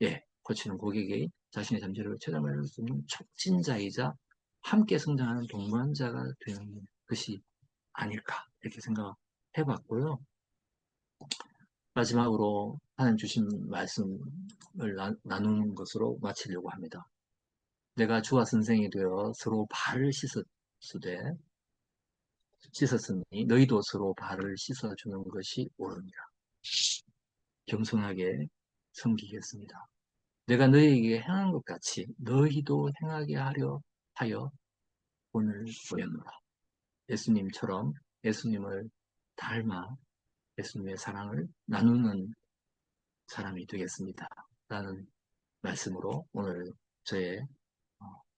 예, 코치는 고객이 자신의 잠재력을 체감할 수 있는 촉진자이자 함께 성장하는 동반자가 되는 것이 아닐까 이렇게 생각해 봤고요. 마지막으로 하나님 주신 말씀을 나누는 것으로 마치려고 합니다. 내가 주와 선생이 되어 서로 발을 씻었으니 너희도 서로 발을 씻어주는 것이 옳으니라. 겸손하게 섬기겠습니다. 내가 너희에게 행한 것 같이 너희도 행하게 하려 하여 오늘 보였노라. 예수님처럼 예수님을 닮아 예수님의 사랑을 나누는 사람이 되겠습니다. 라는 말씀으로 오늘 저의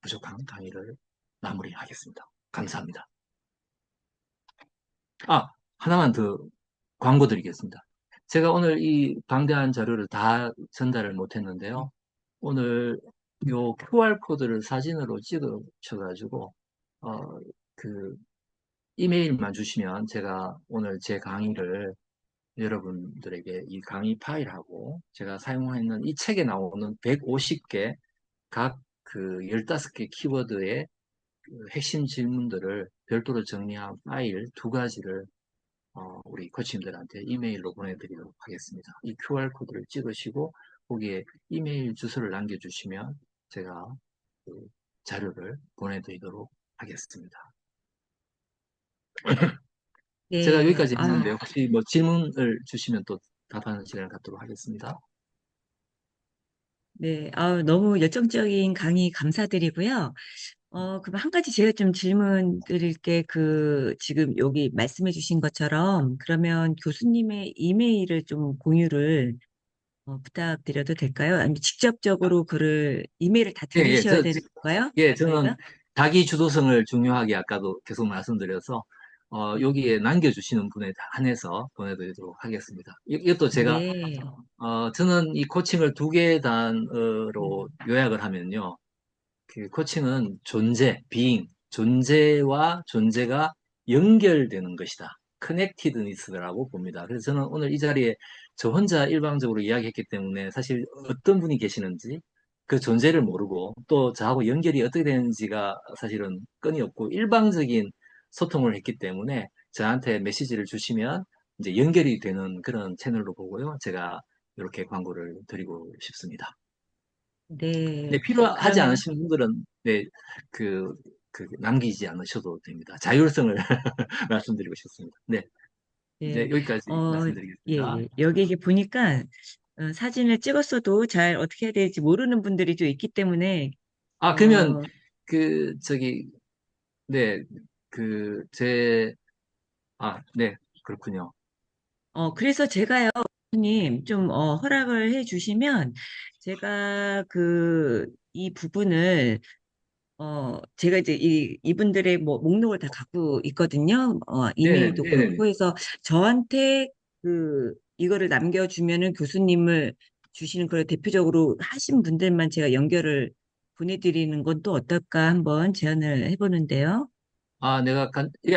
부족한 강의를 마무리하겠습니다. 감사합니다. 하나만 더 광고 드리겠습니다. 제가 오늘 이 방대한 자료를 다 전달을 못했는데요. 오늘 요 QR코드를 사진으로 찍으셔가지고, 그, 이메일만 주시면 제가 오늘 제 강의를 여러분들에게 이 강의 파일하고 제가 사용하는 이 책에 나오는 150개 각 그 15개 키워드의 그 핵심 질문들을 별도로 정리한 파일 두 가지를 우리 코치님들한테 이메일로 보내드리도록 하겠습니다. 이 QR코드를 찍으시고 거기에 이메일 주소를 남겨주시면 제가 그 자료를 보내드리도록 하겠습니다. 제가 네, 여기까지 했는데 혹시 뭐 질문을 주시면 또 답하는 시간을 갖도록 하겠습니다. 네, 너무 열정적인 강의 감사드리고요. 그럼 한 가지 제가 좀 질문 드릴 게 지금 여기 말씀해 주신 것처럼 그러면 교수님의 이메일을 좀 공유를 부탁드려도 될까요? 아니면 직접적으로 이메일을 다 예, 예, 드리셔야 되는 건가요? 예, 저는 저희가? 자기 주도성을 중요하게 아까도 계속 말씀드려서 네. 여기에 남겨주시는 분에 한해서 보내드리도록 하겠습니다. 이것도 제가 네. 저는 이 코칭을 두 개 단어로 요약을 하면요. 그 코칭은 존재와 존재가 연결되는 것이다. 커넥티드니스라고 봅니다. 그래서 저는 오늘 이 자리에 저 혼자 일방적으로 이야기했기 때문에 사실 어떤 분이 계시는지 그 존재를 모르고 또 저하고 연결이 어떻게 되는지가 사실은 끈이 없고 일방적인 소통을 했기 때문에 저한테 메시지를 주시면 이제 연결이 되는 그런 채널로 보고요. 제가 이렇게 광고를 드리고 싶습니다. 네, 네. 필요하지 그러면, 않으신 분들은 네, 그, 남기지 않으셔도 됩니다. 자율성을 말씀드리고 싶습니다. 네, 이제 네. 여기까지 예, 말씀드리겠습니다. 예. 여기 이게 보니까 사진을 찍었어도 잘 어떻게 해야 될지 모르는 분들이 좀 있기 때문에, 그러면 어, 그 저기 네, 그 제 네, 그렇군요. 그래서 제가요, 님, 좀, 허락을 해 주시면, 제가 이 부분을, 제가 이제 이분들의 뭐, 목록을 다 갖고 있거든요. 네네네, 이메일도 네네네. 그렇고 해서, 저한테 이거를 남겨주면은 교수님을 주시는 걸 대표적으로 하신 분들만 제가 연결을 보내드리는 건 또 어떨까 한번 제안을 해보는데요. 예,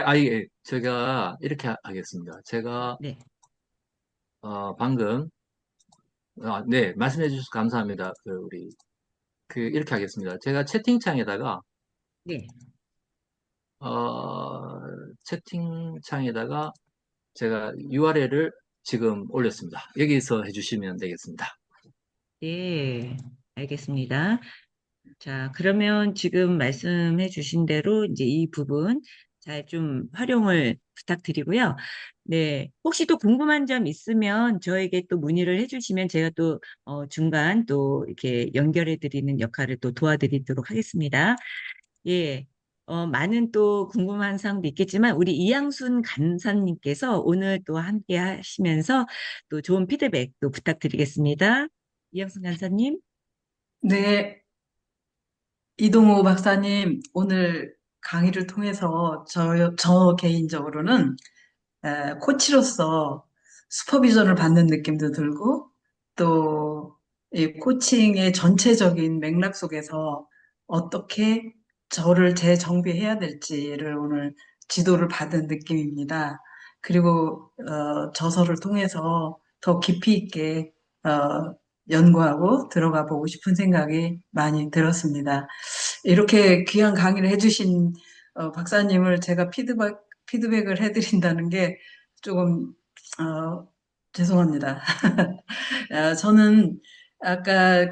제가 이렇게 하겠습니다. 제가 네, 방금 네, 말씀해 주셔서 감사합니다. 이렇게 하겠습니다. 제가 네. 어, 채팅창에다가 제가 URL을 지금 올렸습니다. 여기서 해주시면 되겠습니다. 네, 알겠습니다. 자, 그러면 지금 말씀해 주신 대로 이제 이 부분 잘 좀 활용을 부탁드리고요. 네. 혹시 또 궁금한 점 있으면 저에게 또 문의를 해 주시면 제가 또 중간 또 이렇게 연결해 드리는 역할을 또 도와드리도록 하겠습니다. 예. 많은 또 궁금한 사항도 있겠지만, 우리 이양순 간사님께서 오늘 또 함께 하시면서 또 좋은 피드백도 부탁드리겠습니다. 이양순 간사님. 네, 이동호 박사님, 오늘 강의를 통해서 저 개인적으로는 코치로서 슈퍼비전을 받는 느낌도 들고, 또 이 코칭의 전체적인 맥락 속에서 어떻게 저를 재정비해야 될지를 오늘 지도를 받은 느낌입니다. 그리고 저서를 통해서 더 깊이 있게 연구하고 들어가 보고 싶은 생각이 많이 들었습니다. 이렇게 귀한 강의를 해주신 박사님을 제가 피드백을 해드린다는 게 조금 어, 죄송합니다. 저는 아까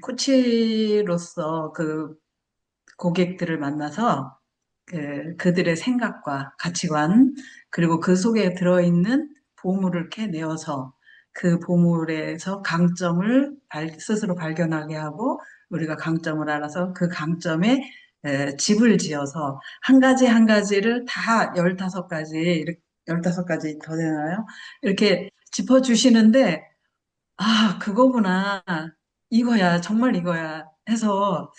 코치로서 고객들을 만나서 그들의 생각과 가치관, 그리고 그 속에 들어있는 보물을 캐내어서 그 보물에서 강점을 스스로 발견하게 하고 우리가 강점을 알아서 그 강점에 집을 지어서 한 가지 한 가지를 다 15가지, 이렇게 15가지 더 되나요? 이렇게 짚어주시는데, 아, 그거구나. 이거야, 정말 이거야. 해서,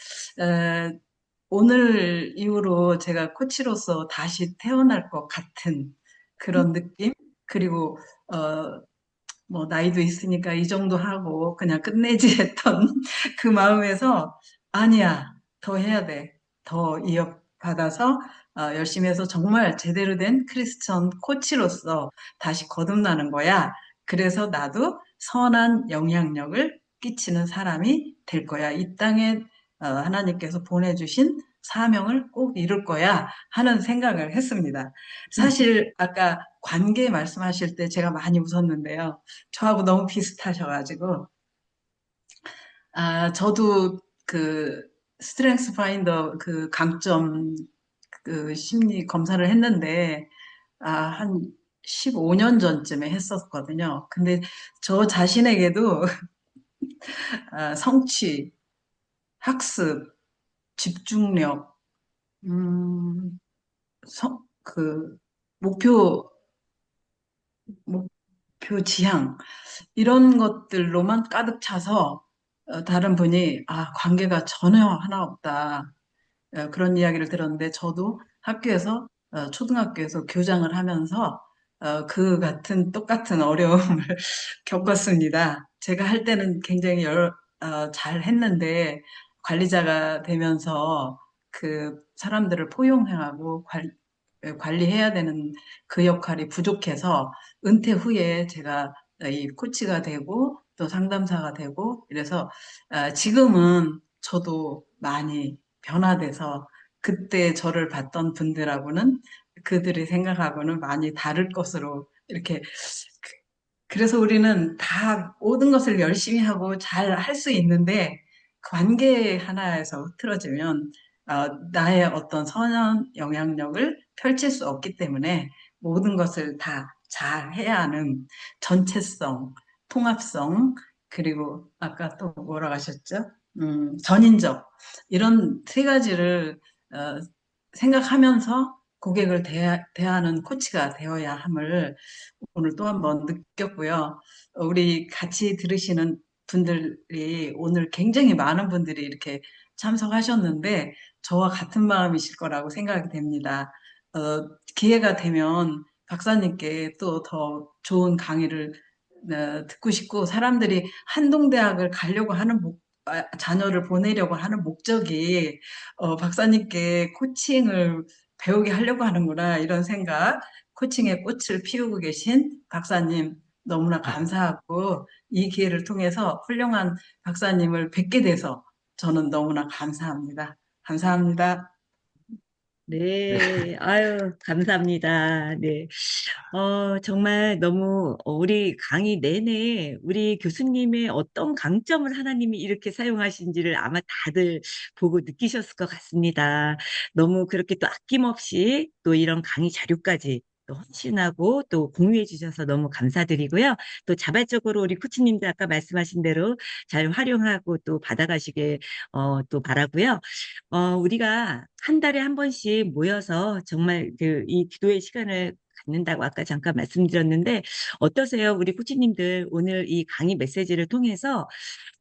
오늘 이후로 제가 코치로서 다시 태어날 것 같은 그런 느낌? 그리고, 어, 뭐, 나이도 있으니까 이 정도 하고 그냥 끝내지 했던 그 마음에서, 아니야, 더 해야 돼. 더 이어받아서, 열심히 해서 정말 제대로 된 크리스천 코치로서 다시 거듭나는 거야. 그래서 나도 선한 영향력을 끼치는 사람이 될 거야. 이 땅에 하나님께서 보내주신 사명을 꼭 이룰 거야 하는 생각을 했습니다. 사실 아까 관계 말씀하실 때 제가 많이 웃었는데요. 저하고 너무 비슷하셔가지고 저도 스트렝스 파인더 강점 심리 검사를 했는데 한 15년 전쯤에 했었거든요. 근데 저 자신에게도 성취, 학습, 집중력, 음, 목표, 목표 지향, 이런 것들로만 가득 차서 다른 분이 관계가 전혀 하나 없다. 그런 이야기를 들었는데 저도 학교에서 초등학교에서 교장을 하면서 그 같은 똑같은 어려움을 겪었습니다. 제가 할 때는 굉장히 잘 했는데 관리자가 되면서 그 사람들을 포용하고 관리해야 되는 그 역할이 부족해서 은퇴 후에 제가 이 코치가 되고 또 상담사가 되고 이래서 지금은 저도 많이 변화돼서 그때 저를 봤던 분들하고는 그들이 생각하고는 많이 다를 것으로 이렇게 그래서 우리는 다 모든 것을 열심히 하고 잘 할 수 있는데 관계 하나에서 흐트러지면 나의 어떤 선한 영향력을 펼칠 수 없기 때문에 모든 것을 다 잘 해야 하는 전체성, 통합성, 그리고 아까 또 뭐라고 하셨죠? 전인적 이런 세 가지를 어, 생각하면서 고객을 대하는 코치가 되어야 함을 오늘 또 한 번 느꼈고요. 우리 같이 들으시는 분들이 오늘 굉장히 많은 분들이 이렇게 참석하셨는데 저와 같은 마음이실 거라고 생각이 됩니다. 기회가 되면 박사님께 또 더 좋은 강의를 듣고 싶고 사람들이 한동대학을 가려고 하는 자녀를 보내려고 하는 목적이 박사님께 코칭을 배우게 하려고 하는구나 이런 생각 코칭의 꽃을 피우고 계신 박사님 너무나 감사하고 이 기회를 통해서 훌륭한 박사님을 뵙게 돼서 저는 너무나 감사합니다. 감사합니다. 네. 네, 아유, 감사합니다. 네. 정말 너무 우리 강의 내내 우리 교수님의 어떤 강점을 하나님이 이렇게 사용하신지를 아마 다들 보고 느끼셨을 것 같습니다. 너무 그렇게 또 아낌없이 또 이런 강의 자료까지 또 헌신하고 또 공유해 주셔서 너무 감사드리고요. 또 자발적으로 우리 코치님들 아까 말씀하신 대로 잘 활용하고 또 받아가시길 또 바라고요. 우리가 한 달에 한 번씩 모여서 정말 이 기도의 시간을 갖는다고 아까 잠깐 말씀드렸는데 어떠세요? 우리 코치님들 오늘 이 강의 메시지를 통해서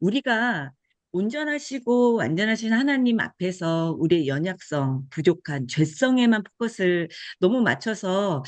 우리가 온전하시고 완전하신 하나님 앞에서 우리의 연약성, 부족한 죄성에만 포커스를 너무 맞춰서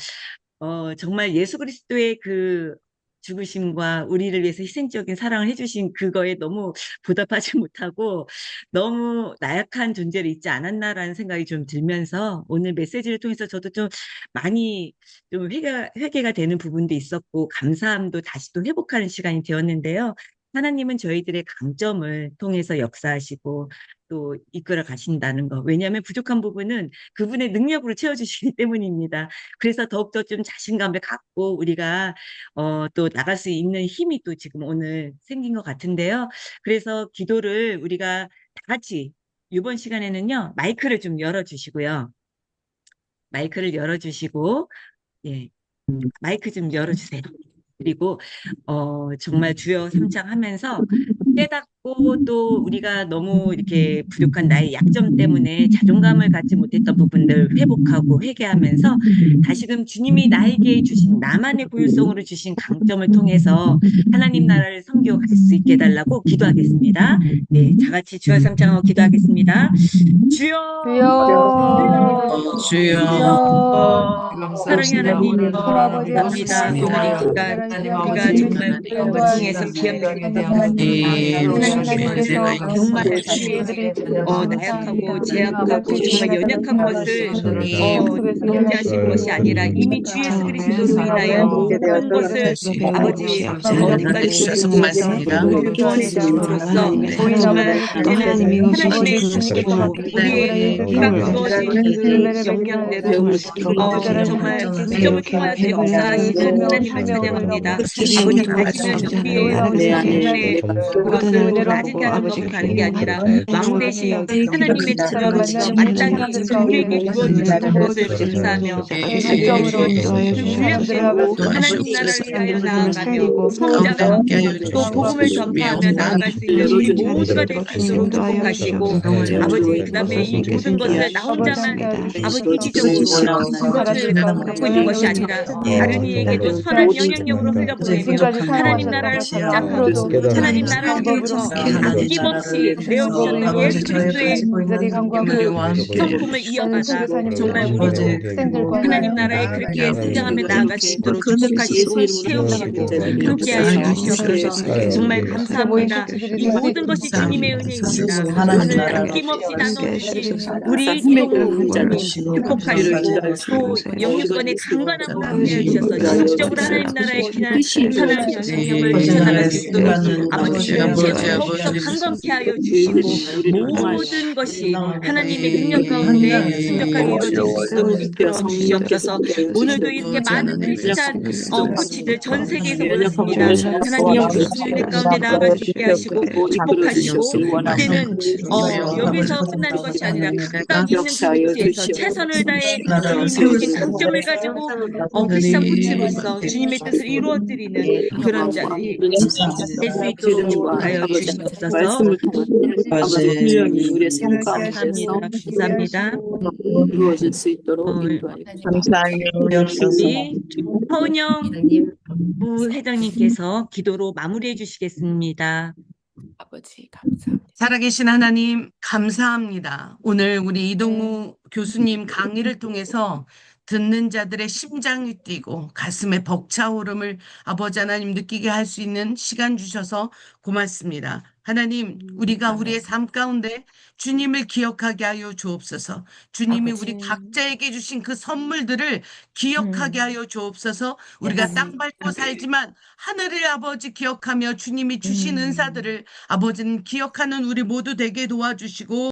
정말 예수 그리스도의 그 죽으심과 우리를 위해서 희생적인 사랑을 해주신 그거에 너무 보답하지 못하고 너무 나약한 존재를 잊지 않았나라는 생각이 좀 들면서 오늘 메시지를 통해서 저도 좀 많이 좀 회개가 되는 부분도 있었고 감사함도 다시 또 회복하는 시간이 되었는데요. 하나님은 저희들의 강점을 통해서 역사하시고 또 이끌어 가신다는 거. 왜냐하면 부족한 부분은 그분의 능력으로 채워주시기 때문입니다. 그래서 더욱더 좀 자신감을 갖고 우리가 또 나갈 수 있는 힘이 또 지금 오늘 생긴 것 같은데요. 그래서 기도를 우리가 다 같이 이번 시간에는요. 마이크를 좀 열어주시고요. 마이크를 열어주시고 예, 마이크 좀 열어주세요. 그리고 정말 주여 삼창하면서 깨닫고 또 우리가 너무 이렇게 부족한 나의 약점 때문에 자존감을 갖지 못했던 부분들 회복하고 회개하면서 다시금 주님이 나에게 주신 나만의 고유성으로 주신 강점을 통해서 하나님 나라를 섬겨 갈 수 있게 해달라고 기도하겠습니다. 네, 다 같이 주여 삼창하고 기도하겠습니다. 주여 주여, 사랑의 하나님 감사합니다. 감사합니다. 오늘 이 시간 우리가 정말 우리를 통해서 귀한 메시지 하나님께서 정말 우리의 나약하고 제약하고 정말 연약한 것을 정죄하신 것이 아니라 이미 주 예수 그리스도로 인하여 모든 것을 아버지 대가를 주시고 우리를 구원해 주심으로써 정말 이제는 하나님의 주시고 우리의 각 주어진 그 영향대로 정말 부정을 통하여서 역사하시는 하나님을 찬양합니다. 아버지 다시는 우리의 그것을 낮은 자가 가는 게 아니라 왕 대신 하나님의 자녀로서 마땅히 우리에게 주어주신 것을 감사하며 우리에게 주어주신 그 분량대로 하나님 나라를 위하여 나아가며 성장하고 또 복음을 전파하며 나아갈 수 있는 우리 모두가 될 수 있도록 축복하시고 아버지 그 다음에 이 모든 것을 나 혼자만 아버지 이기적으로 그것을 갖고 있는 것이 아니라 다른 이에게도 선한 영향력으로 흘려보내며 하나님 나라를 확장하고 하나님 나라를 위해서 아낌없이 내어주셨던 예수 그리스도의 그 성품을 이어받아 정말 우리도 하나님 나라에 그렇게 성장하며 나아갈 수 있도록 축복하시고 세우시고 함께하여 주시옵소서. 정말 감사합니다. 이 모든 것이 주님의 은혜입니다. 오늘 아낌없이 나눠주신 우리 이동우 축복하시고 또 영유권의 강건함을 함께해 주셔서 지속적으로 하나님 나라의 귀한 선한 영향력을 펼쳐나갈 수 있도록 아버지 주님께 더욱더 강건케 하여 주시고 모든 것이 하나님의 능력 가운데 순적하게 이루어질 수 있도록 이끌어 주시옵소서. 오늘도 이렇게 많은 크리스찬 코치들 전 세계에서 모였습니다. 하나님 주신 은혜 가운데 나아갈 수 있게 하시고 축복하시고 이제는 여기서 끝나는 것이 아니라 각각 있는 위치에서 최선을 다해 주님이 주신 강점을 가지고 크리스찬 코치로서 주님의 뜻을 이루어드리는 그런 자들이 될 수 있도록 축복하여 주시옵소서. 분명히 우리의 삶 가운데 감사합니다. 이루어질 수 있도록 인도하여 우리 허은영 부회장님께서 기도로 마무리해 주시겠습니다. 아버지 감사합니다. 살아계신 하나님 감사합니다. 오늘 우리 이동우 교수님 강의를 통해서 듣는 자들의 심장이 뛰고 가슴에 벅차오름을 아버지 하나님 느끼게 할 수 있는 시간 주셔서 고맙습니다. 하나님, 우리가 우리의 삶 가운데 주님을 기억하게 하여 주옵소서. 주님이 우리 각자에게 주신 그 선물들을 기억하게 하여 주옵소서. 우리가 땅 밟고 살지만 하늘의 아버지 기억하며 주님이 주신 은사들을 아버지는 기억하는 우리 모두 되게 도와주시고